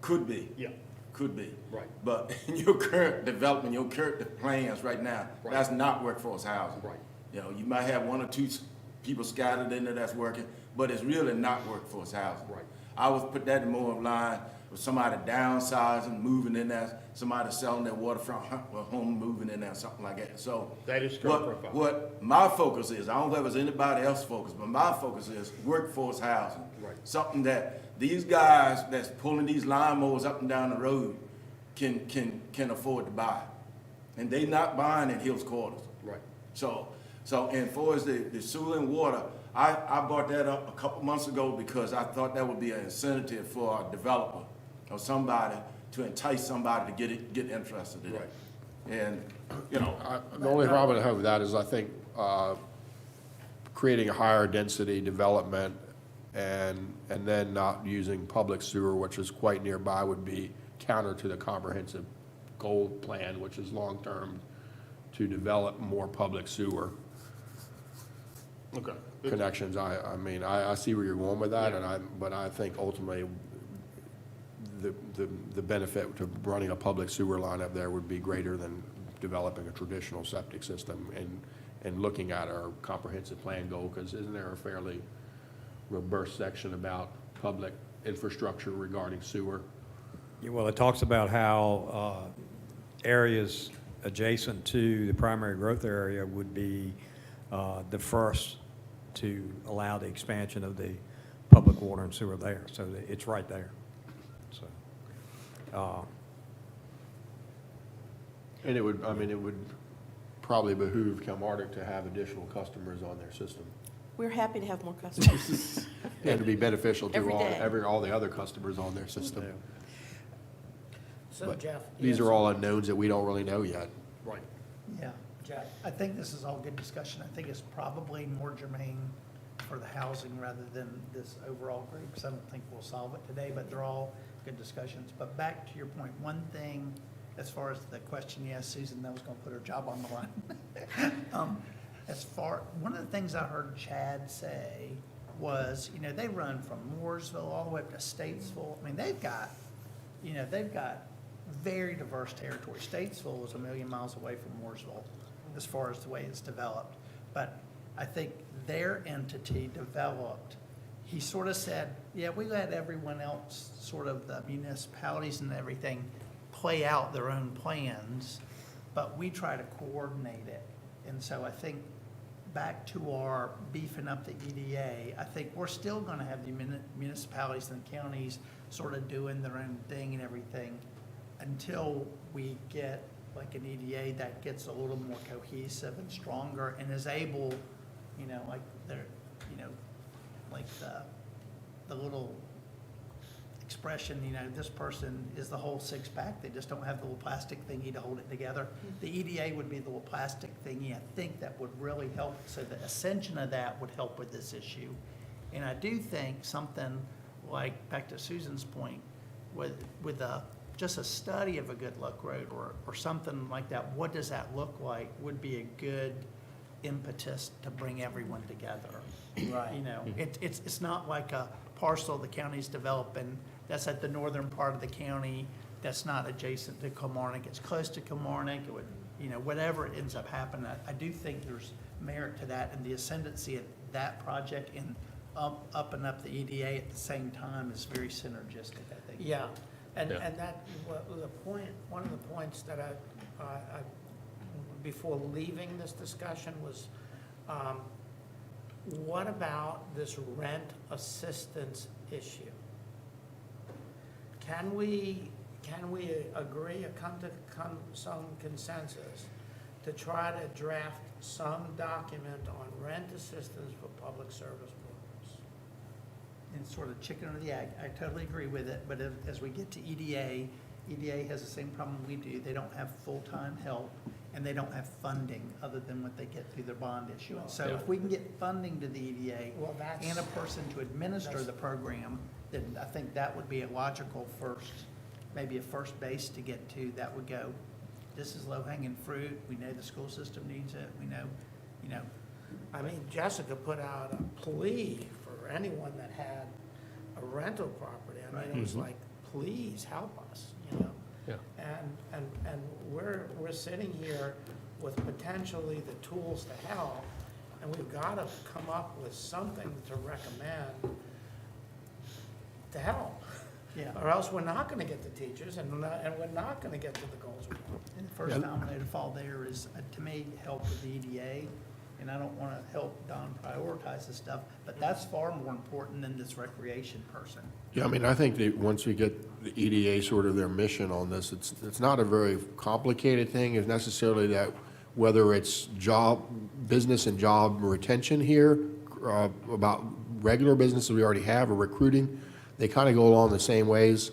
Could be. Yeah. Could be. Right. But in your current development, your current plans right now, Right. that's not workforce housing. Right. You might have one or two people scattered in there that's working, but it's really not workforce housing. Right. I would put that in more of line for somebody downsizing, moving in there, somebody selling their waterfront home, moving in there, something like that. So That is true profile. what my focus is, I don't know if it's anybody else's focus, but my focus is workforce housing. Right. Something that these guys that's pulling these lawnmowers up and down the road can afford to buy. And they not buying in Hills Quarters. Right. So and for as the sewer and water, I brought that up a couple months ago because I thought that would be an incentive for a developer or somebody to entice somebody to get interested in it. Right. And, you know, The only problem I have with that is I think creating a higher density development and then not using public sewer, which is quite nearby, would be counter to the comprehensive goal plan, which is long-term, to develop more public sewer Okay. connections. I mean, I see where you're going with that, but I think ultimately the benefit to running a public sewer line up there would be greater than developing a traditional septic system and looking at our comprehensive plan goal, because isn't there a fairly robust section about public infrastructure regarding sewer? Yeah, well, it talks about how areas adjacent to the primary growth area would be the first to allow the expansion of the public water and sewer there. So it's right there. So, And it would probably behoove Kilmarnock to have additional customers on their system, We're happy to have more customers. and to be beneficial to Every day. all the other customers on their system. So But Jeff. These yes. are all unknowns that we don't really know yet. Right. Yeah, Jack, I think this is all good discussion. I think it's probably more germane for the housing rather than this overall group, because I don't think we'll solve it today, but they're all good discussions. But back to your point, one thing, as far as the question you asked Susan, that was gonna put her job on the line. One of the things I heard Chad say was, they run from Mooresville all the way up to Statesville. I mean, they've got very diverse territory. Statesville is 1,000,000 miles away from Mooresville as far as the way it's developed. But I think their entity developed, he sort of said, yeah, we let everyone else, sort of the municipalities and everything, play out their own plans, but we try to coordinate it. And so I think back to our beefing up the EDA, I think we're still gonna have the municipalities and counties sort of doing their own thing and everything until we get like an EDA that gets a little more cohesive and stronger and is able, like they're, like the little expression, this person is the whole six-pack, they just don't have the little plastic thingy to hold it together. The EDA would be the little plastic thingy, I think that would really help, so the ascension of that would help with this issue. And I do think something like, back to Susan's point, with just a study of a good luck road or something like that, what does that look like, would be a good impetus to bring everyone together. Right. It's not like a parcel the county's developing that's at the northern part of the county, that's not adjacent to Kilmarnock, it's close to Kilmarnock, it would, whatever ends up happening, I do think there's merit to that, and the ascendancy of that project and up and up the EDA at the same time is very synergistic, I think. Yeah, and Yeah. that, one of the points that I before leaving this discussion was, what about this rent assistance issue? Can we agree or come to some consensus to try to draft some document on rent assistance for public service workers? And sort of chicken or the egg, I totally agree with it, but as we get to EDA has the same problem we do, they don't have full-time help, and they don't have funding other than what they get through their bond issuance. So if we can get funding to the EDA Well, that's- and a person to administer the program, then I think that would be a logical first, maybe a first base to get to, that would go, this is low-hanging fruit, we know the school system needs it, we know, I mean, Jessica put out a plea for anyone that had a rental property. I mean, it was like, please help us, Yeah. And we're sitting here with potentially the tools to help, and we've got to come up with something to recommend to help. Yeah. Or else we're not gonna get the teachers, and we're not gonna get to the goals we want. And the first domino to fall there is, to me, help with the EDA, and I don't want to help Don prioritize this stuff, but that's far more important than this recreation person. Yeah, I mean, I think that once we get the EDA sort of their mission on this, it's not a very complicated thing. It's necessarily that whether it's business and job retention here, about regular businesses we already have or recruiting, they kind of go along the same ways.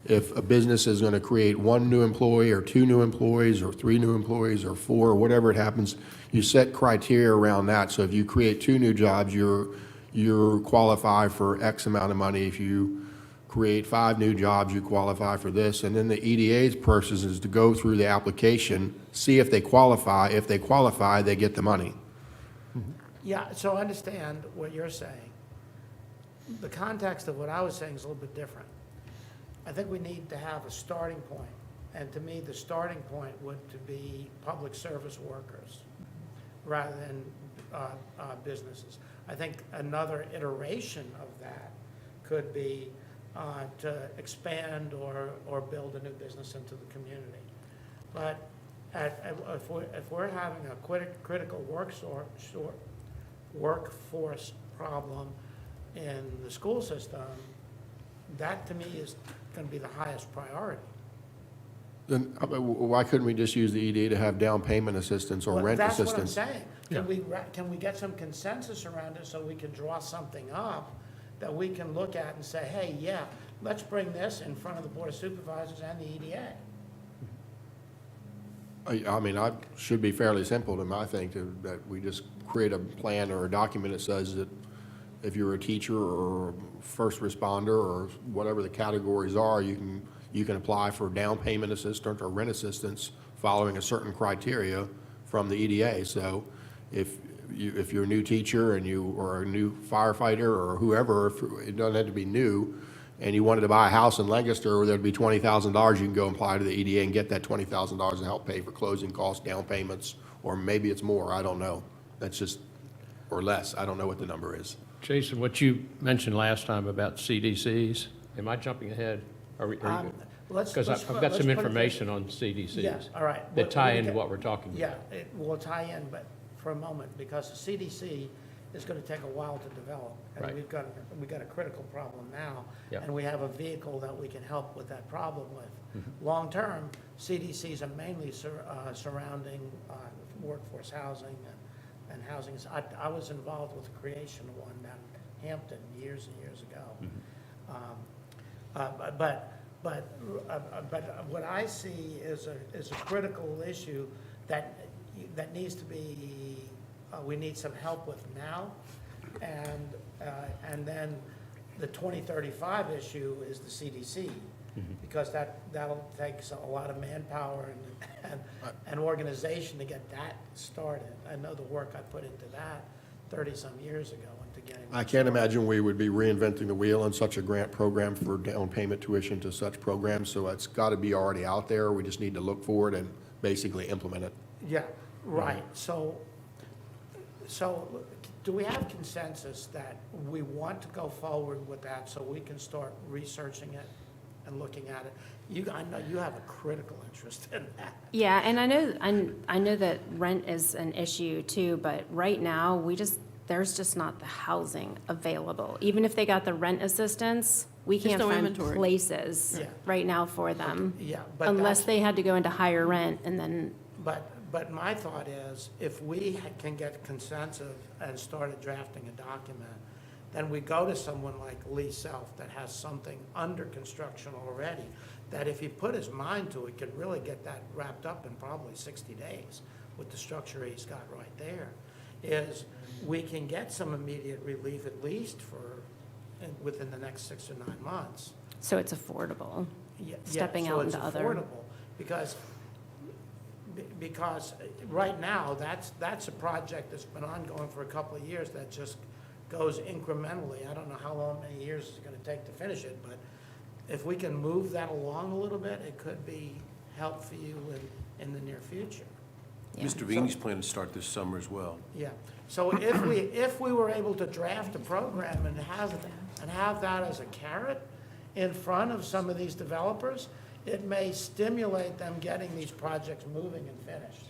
If a business is going to create 1 new employee or 2 new employees or 3 new employees or 4, or whatever it happens, you set criteria around that. So if you create 2 new jobs, you're qualify for X amount of money. If you create 5 new jobs, you qualify for this. And then the EDA's purpose is to go through the application, see if they qualify. If they qualify, they get the money. Yeah, so I understand what you're saying. The context of what I was saying is a little bit different. I think we need to have a starting point, and to me, the starting point would to be public service workers rather than businesses. I think another iteration of that could be to expand or build a new business into the community. But if we're having a critical workforce problem in the school system, that to me is going to be the highest priority. Then why couldn't we just use the EDA to have down payment assistance or Well, rent that's assistance? what I'm saying. Can we get some consensus around it so we can draw something up that we can look at and say, hey, yeah, let's bring this in front of the Board of Supervisors and the EDA? I mean, I should be fairly simple to my think that we just create a plan or a document that says that if you're a teacher or first responder or whatever the categories are, you can apply for down payment assistance or rent assistance following a certain criteria from the EDA. So if you're a new teacher and you are a new firefighter or whoever, if it doesn't have to be new, and you wanted to buy a house in Lancaster where there'd be $20,000, you can go apply to the EDA and get that $20,000 to help pay for closing costs, down payments, or maybe it's more, I don't know. That's just, or less, I don't know what the number is. Jason, what you mentioned last time about CDCs, am I jumping ahead? Because I've got some information on CDCs. Yeah, all right. That tie into what we're talking about. Yeah, it will tie in, but for a moment, because the CDC is going to take a while to develop. Right. And we've got a critical problem now. Yeah. And we have a vehicle that we can help with that problem with. Long-term, CDCs are mainly surrounding workforce housing and housing. I was involved with the creation of one down in Hampton years and years ago. But what I see is a critical issue that needs to be, we need some help with now. And then the 2035 issue is the CDC, because that'll take a lot of manpower and organization to get that started. I know the work I put into that 30-some years ago into getting. I can't imagine we would be reinventing the wheel in such a grant program for down payment tuition to such programs, so it's got to be already out there. We just need to look for it and basically implement it. Yeah, right. So do we have consensus that we want to go forward with that so we can start researching it and looking at it? I know you have a critical interest in that. Yeah, and I know that rent is an issue too, but right now, there's just not the housing available. Even if they got the rent assistance, we There's can't no find inventory. places Yeah. right now for them. Yeah, but Unless that's- they had to go into higher rent and then, But my thought is, if we can get consensus and started drafting a document, then we go to someone like Lee Self that has something under construction already, that if he put his mind to it, could really get that wrapped up in probably 60 days with the structure he's got right there, is we can get some immediate relief at least within the next 6 or 9 months. so it's affordable. Yeah, Stepping so out it's into other- affordable, because right now, that's a project that's been ongoing for a couple of years that just goes incrementally. I don't know how many years it's gonna take to finish it, but if we can move that along a little bit, it could be help for you in the near future. Yeah. Mr. Vini's planning to start this summer as well. Yeah, so if we were able to draft a program and have that as a carrot, in front of some of these developers, it may stimulate them getting these projects moving and finished,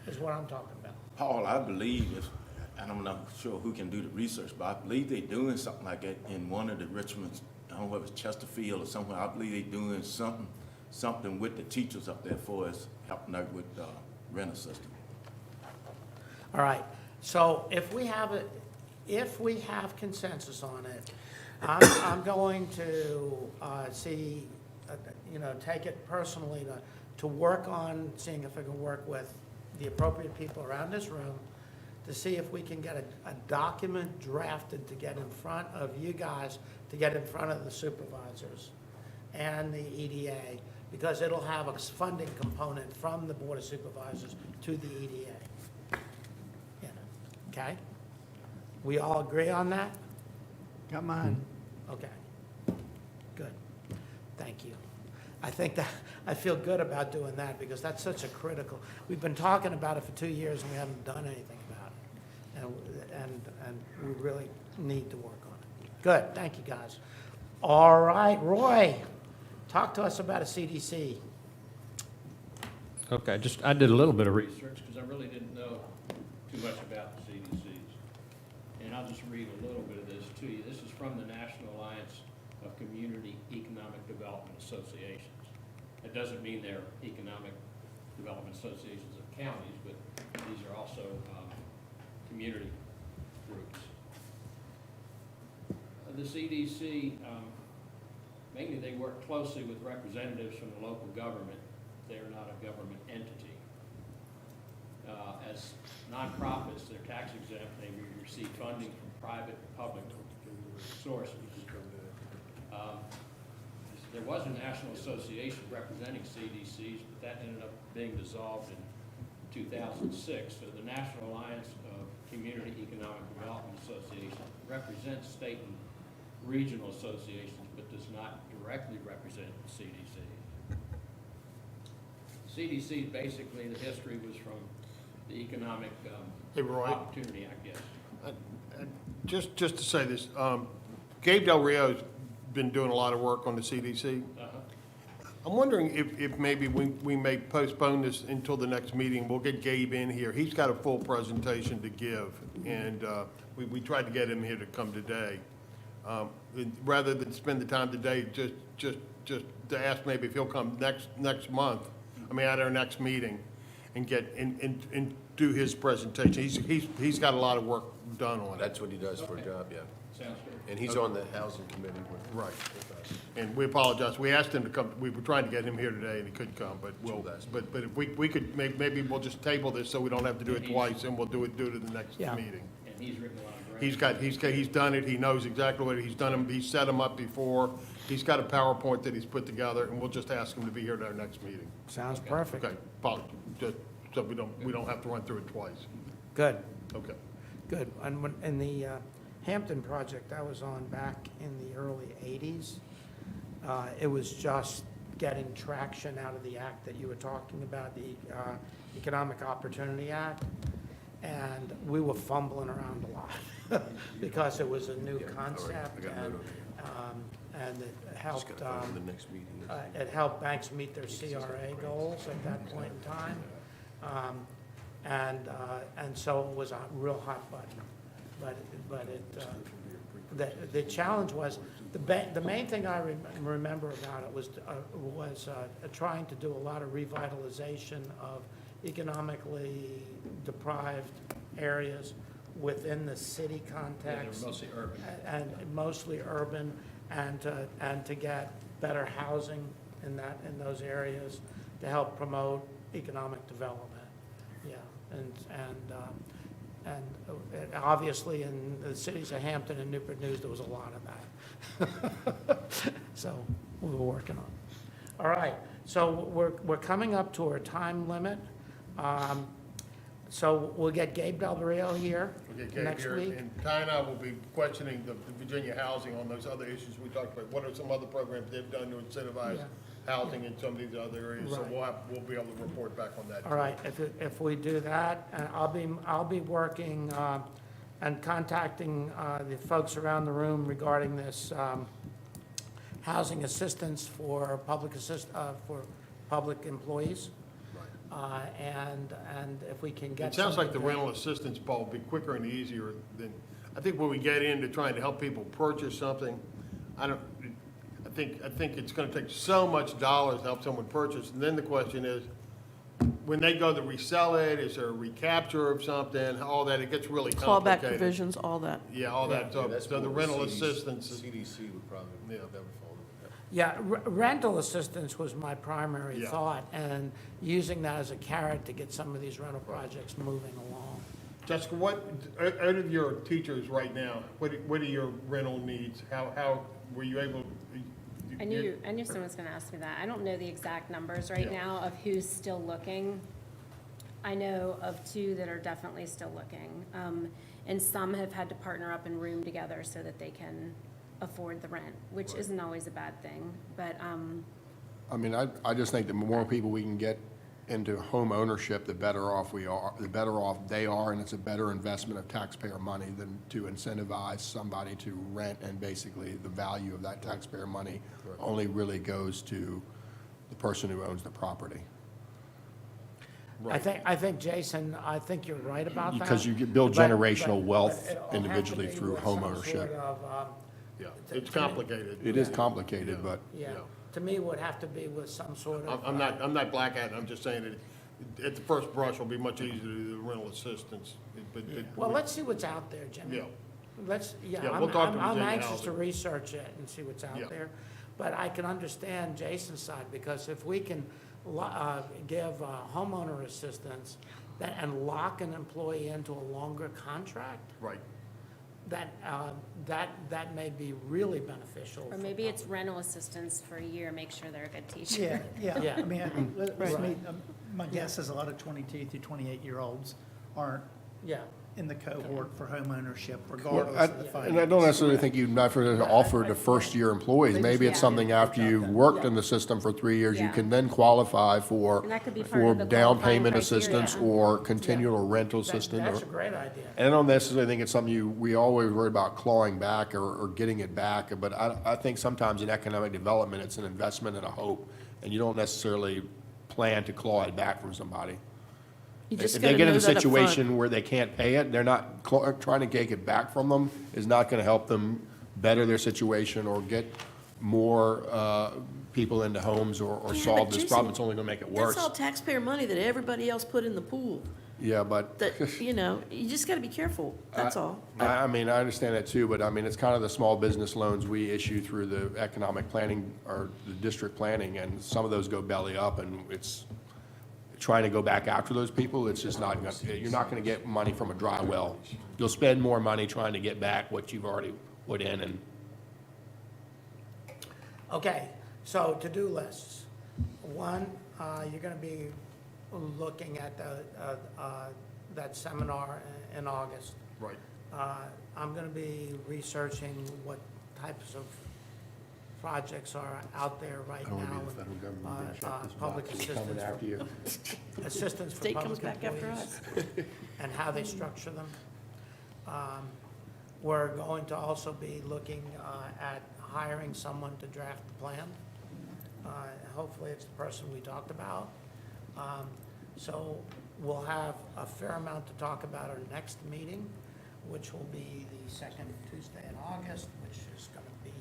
is what I'm talking about. Paul, I believe if, and I'm not sure who can do the research, but I believe they're doing something like that in one of the Richmonds, I don't know whether it's Chesterfield or somewhere. I believe they're doing something with the teachers up there for us, helping out with the rental system. All right, so if we have consensus on it, I'm going to take it personally to work on seeing if I can work with the appropriate people around this room to see if we can get a document drafted to get in front of you guys, to get in front of the supervisors and the EDA, because it'll have a funding component from the Board of Supervisors to the EDA. Okay? We all agree on that? Got mine. Okay. Good. Thank you. I think that, I feel good about doing that because that's such a critical, we've been talking about it for 2 years and we haven't done anything about it. And we really need to work on it. Good, thank you, guys. All right, Roy, talk to us about a CDC. Okay, I did a little bit of research because I really didn't know too much about the CDCs. And I'll just read a little bit of this to you. This is from the National Alliance of Community Economic Development Associations. It doesn't mean they're economic development associations of counties, but these are also community groups. The CDC, mainly they work closely with representatives from the local government. They are not a government entity. As nonprofits, they're tax exempt. They receive funding from private and public sources. There was a national association representing CDCs, but that ended up being dissolved in 2006. So the National Alliance of Community Economic Development Association represents state and regional associations, but does not directly represent the CDC. CDC, basically, the history was from the Economic Hey, Roy. Opportunity Act, yes. Just to say this, Gabe Del Rio's been doing a lot of work on the CDC. I'm wondering if maybe we may postpone this until the next meeting. We'll get Gabe in here. He's got a full presentation to give, and we tried to get him here to come today. Rather than spend the time today, just to ask maybe if he'll come next month, at our next meeting, and get and do his presentation. He's got a lot of work done on it. That's what he does for a job, yeah. Sounds good. And he's on the housing committee with. Right. And we apologize. We asked him to come, we were trying to get him here today and he couldn't come, but but if we could, maybe we'll just table this so we don't have to do it twice and we'll do it at the next Yeah. meeting. And he's written a lot of great. He's done it. He knows exactly what he's done. He's set them up before. He's got a PowerPoint that he's put together and we'll just ask him to be here at our next meeting. Sounds perfect. Okay, just so we don't have to run through it twice. Good, Okay. good. And when, in the Hampton project I was on back in the early 80s, it was just getting traction out of the act that you were talking about, the Economic Opportunity Act. And we were fumbling around a lot because it was a new concept and it helped, The next meeting. it helped banks meet their CRA goals at that point in time. And so it was a real hot button. But the challenge was, the main thing I remember about it was trying to do a lot of revitalization of economically deprived areas within the city context. Yeah, they were mostly urban. And mostly urban, and to get better housing in those areas to help promote economic development. Yeah, and obviously in the cities of Hampton and Newport News, there was a lot of that. So we were working on it. All right, so we're coming up to our time limit. So we'll get Gabe Del Rio here We'll get Gabe next here, week. and Ty and I will be questioning the Virginia housing on those other issues we talked about. What are some other programs they've done to incentivize Yeah. housing in some of these other areas? So Right. we'll be able to report back on that. All right, if we do that, and I'll be working and contacting the folks around the room regarding this housing assistance for for public employees. And if we can get It sounds like the something rental assistance, Paul, will be quicker and easier than, I think when we get into trying to help people purchase something, I think it's gonna take so much dollars to help someone purchase, and then the question is, when they go to resell it, is there a recapture of something, all that, it gets really Clawback complicated. provisions, all that. Yeah, all that, so That's the more rental CDC assistance, is- CDC would probably, Yeah. that would fall under that. Yeah, rental assistance was my primary Yeah. thought, and using that as a carrot to get some of these rental projects moving along. Jessica, out of your teachers right now, what are your rental needs? How were you able? I knew someone was gonna ask me that. I don't know the exact numbers right Yeah. now of who's still looking. I know of 2 that are definitely still looking. And some have had to partner up and room together so that they can afford the rent, which isn't always a bad thing, but, I mean, I just think the more people we can get into home ownership, the better off we are, the better off they are, and it's a better investment of taxpayer money than to incentivize somebody to rent, and basically the value of that taxpayer money only really goes to the person who owns the property. I think, Jason, I think you're right about that. Because you build But- generational but wealth it'll have to individually be through with home some ownership. sort of, Yeah, it's complicated. It is complicated, but yeah, Yeah. to me, it would have to be with some sort of. I'm not black hat, I'm just saying that at the first brush, it'll be much easier to do the rental assistance. Well, let's see what's out there, Jimmy. Yeah. Yeah, we'll talk to I'm Virginia anxious to Housing. research it and see what's Yeah. out there. But I can understand Jason's side, because if we can give homeowner assistance and lock an employee into a longer contract, Right. that may be really beneficial. or for maybe it's public. rental assistance for a year, make sure they're a good teacher. Yeah, yeah, Yeah. I mean, I think, Right. my guess is a lot of 22 through 28-year-olds aren't Yeah. in the cohort for home ownership Well, regardless of the and I finance. don't necessarily think you'd not offer to first-year employees. Maybe it's Yeah. something after you've worked in the system for 3 years, you Yeah. can then qualify for, And that could be part for of the down qualifying payment criteria. assistance or continual rental assistance. That's or- a great idea. And I don't necessarily think it's something we always worry about clawing back or getting it back, but I think sometimes in economic development, it's an investment and a hope, and you don't necessarily plan to claw it back from somebody. You just If gotta they get in know a that up front. situation where they can't pay it, they're not, trying to take it back from them is not gonna help them better their situation or get more, people into homes or Yeah, solve but this Jason, problem. It's only gonna make it worse. That's all taxpayer money that everybody else put in the pool. Yeah, but. That, you just gotta be careful, that's all. I mean, I understand that too, but I mean, it's kind of the small business loans we issue through the economic planning or the district planning, and some of those go belly up, and it's trying to go back after those people, it's just not, you're not gonna get money from a dry well. You'll spend more money trying to get back what you've already put in, and Okay, so to-do lists. One, you're gonna be looking at that seminar in August. Right. I'm gonna be researching what types of projects are out there right I don't now. want to be the federal government being shut this Public box. It's coming assistance, after you. assistance for State comes public back after employees us. and how they structure them. We're going to also be looking at hiring someone to draft the plan. Hopefully, it's the person we talked about. So we'll have a fair amount to talk about our next meeting, which will be the second Tuesday in August, which is going to be.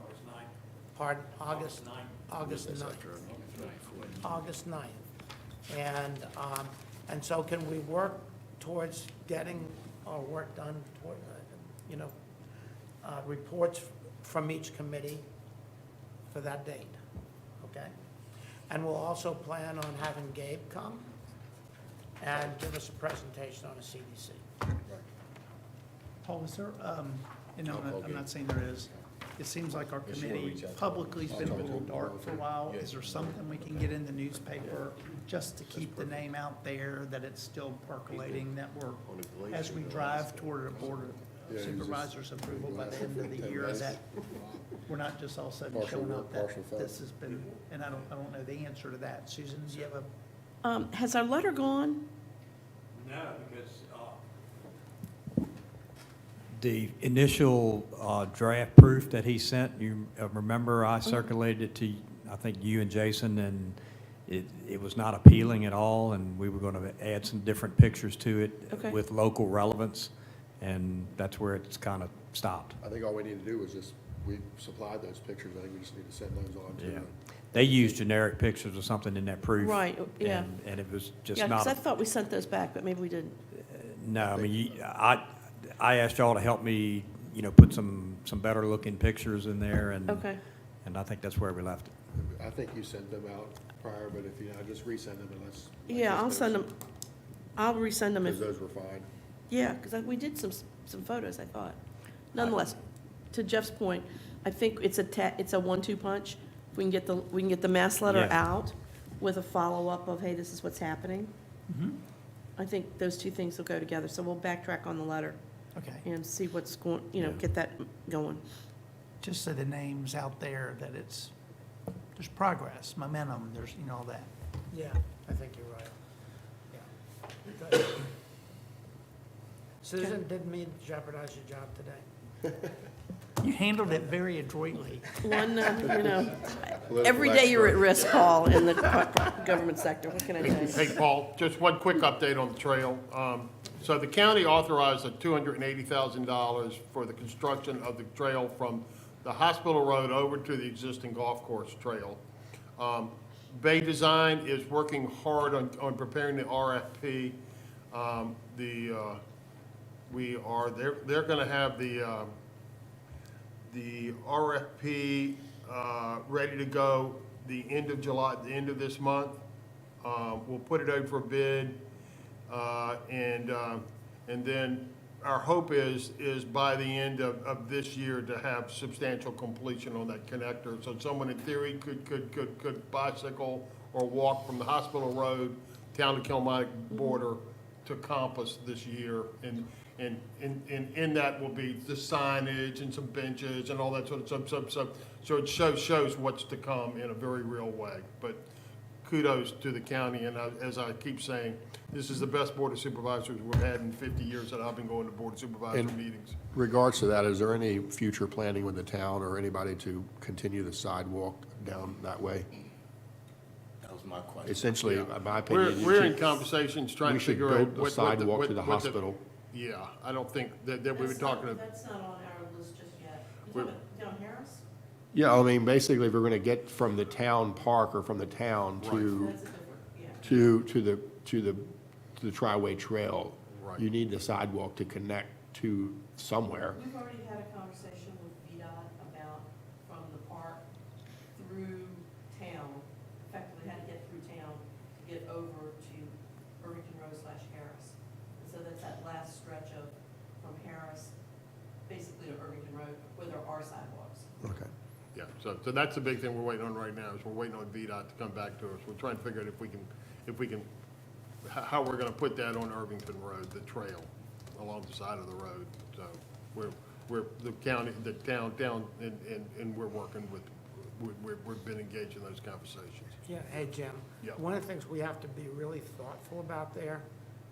August 9th. Pardon, August 9th. August 9th. August 9th. And so can we work towards getting our work done, toward, reports from each committee for that date, okay? And we'll also plan on having Gabe come and give us a presentation on a CDC. Paul, is there, I'm not saying there is, it seems like our committee publicly's been a little dark for a while. Is there something we can get in the newspaper just to keep the name out there, that it's still percolating, that we're, as we drive toward a board of supervisors approval by the end of the year, that we're not just all of a sudden Partial showing work, up that partial funds. this has been, and I don't know the answer to that. Susan, do you have a? Has our letter gone? No, because The initial draft proof that he sent, you remember I circulated it to, I think, you and Jason, and it was not appealing at all, and we were going to add some different pictures to it Okay. with local relevance, and that's where it's kind of stopped. I think all we need to do is just, we supplied those pictures, I think we just need to send those on to. Yeah. They used generic pictures or something in that proof. Right, yeah. And it was just Yeah, because I not, thought we sent those back, but maybe we didn't. no, I mean, I asked y'all to help me, put some better looking pictures in there, and. Okay. And I think that's where we left it. I think you sent them out prior, but if you, I just resend them unless. Yeah, I'll send them, I'll resend them if, Because those were fine. yeah, because we did some photos, I thought. Nonetheless, to Jeff's point, I think it's a 1-2 punch. If we can get the mass letter Yeah. out with a follow-up of, hey, this is what's happening. I think those two things will go together, so we'll backtrack on the letter Okay, and see what's going, Yeah. get that going. just so the name's out there that there's progress, momentum, there's, all that. Yeah, I think you're right. Yeah. Good. Susan, didn't mean to jeopardize your job today. You handled it very adroitly. One, every day you're at risk, Paul, in the government sector. What can I tell you? Hey, Paul, just one quick update on the trail. So the county authorized a $280,000 for the construction of the trail from the hospital road over to the existing golf course trail. Bay Design is working hard on preparing the RFP. They're gonna have the RFP ready to go the end of July, the end of this month. We'll put it out for bid, and then our hope is by the end of this year to have substantial completion on that connector. So someone in theory could bicycle or walk from the hospital road down to Kilmarnock border to Compass this year. And in that will be the signage and some benches and all that sort of stuff. So it shows what's to come in a very real way. But kudos to the county, and as I keep saying, this is the best Board of Supervisors we've had in 50 years that I've been going to Board of Supervisor And- meetings. Regards to that, is there any future planning with the town or anybody to continue the sidewalk down that way? That was my question. Essentially, Yeah. in my opinion, We're in conversations trying we to should figure out build the what sidewalk to the what the- hospital. Yeah, I don't think that we were talking. That's not on our list just yet. We're- Down Harris? Yeah, I mean, basically, if we're gonna get from the town park or from the town That's a different, yeah. to the Triway Trail, Right. you need the sidewalk to connect to somewhere. We've already had a conversation with VDOT about from the park through town, effectively how to get through town to get over to Irvington Road / Harris. And so that's that last stretch of, from Harris, basically to Irvington Road, where there are sidewalks. Okay. Yeah, so that's the big thing we're waiting on right now, is we're waiting on VDOT to come back to us. We're trying to figure out if we can, how we're gonna put that on Irvington Road, the trail, along the side of the road. So we're, the county, the town, and we're working with, we've been engaged in those conversations. Yeah, hey, Jim. Yeah. One of the things we have to be really thoughtful about there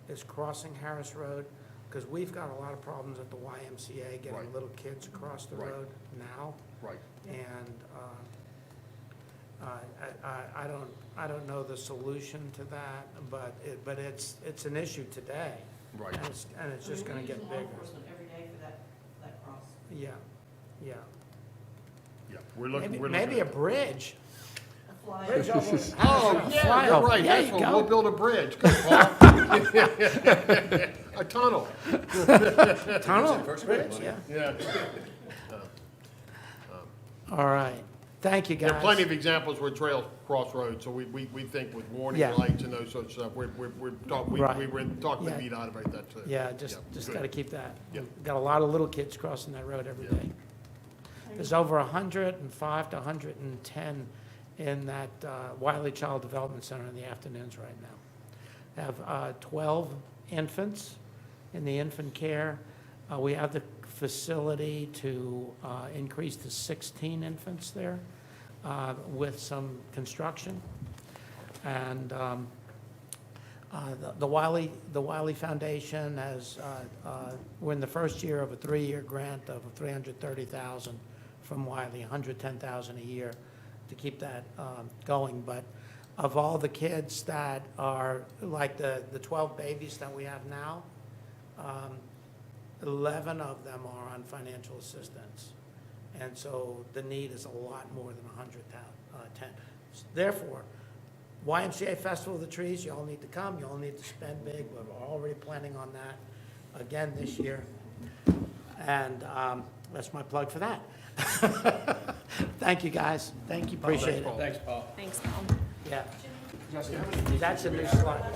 is crossing Harris Road, because we've got a lot of problems at the YMCA getting Right. little kids across the Right. road now. Right. And I don't know the solution to that, but it's an issue today. Right. And it's just gonna get bigger. Every day for that cross. Yeah, yeah. Yeah, we're looking. Maybe a bridge. A flyover. Bridge over. Oh, yeah, you're right, There that's you what, go. we'll build a bridge, good Paul. A tunnel, Tunnel, bridge, yeah. yeah. All right. Thank you, guys. There are plenty of examples where trails cross roads, so we think with warning Yeah. lights and those sorts of stuff, we were talking with Yeah. VDOT about that too. Yeah, just good. gotta keep that. Yeah. Got a lot of little kids crossing that road every Yeah. day. There's over 105 to 110 in that Wiley Child Development Center in the afternoons right now. Have 12 infants in the infant care. We have the facility to increase to 16 infants there with some construction. And The Wiley Foundation has, we're in the first year of a 3-year grant of $330,000 from Wiley, $110,000 a year to keep that going. But of all the kids that are, like the 12 babies that we have now, 11 of them are on financial assistance. And so the need is a lot more than 110. Therefore, YMCA Festival of the Trees, you all need to come, you all need to spend big, we're already planning on that again this year. And that's my plug for that. Thank you, guys. Thank you, appreciate it. Thanks, Paul. Thanks, Paul. Yeah. That's a new slide.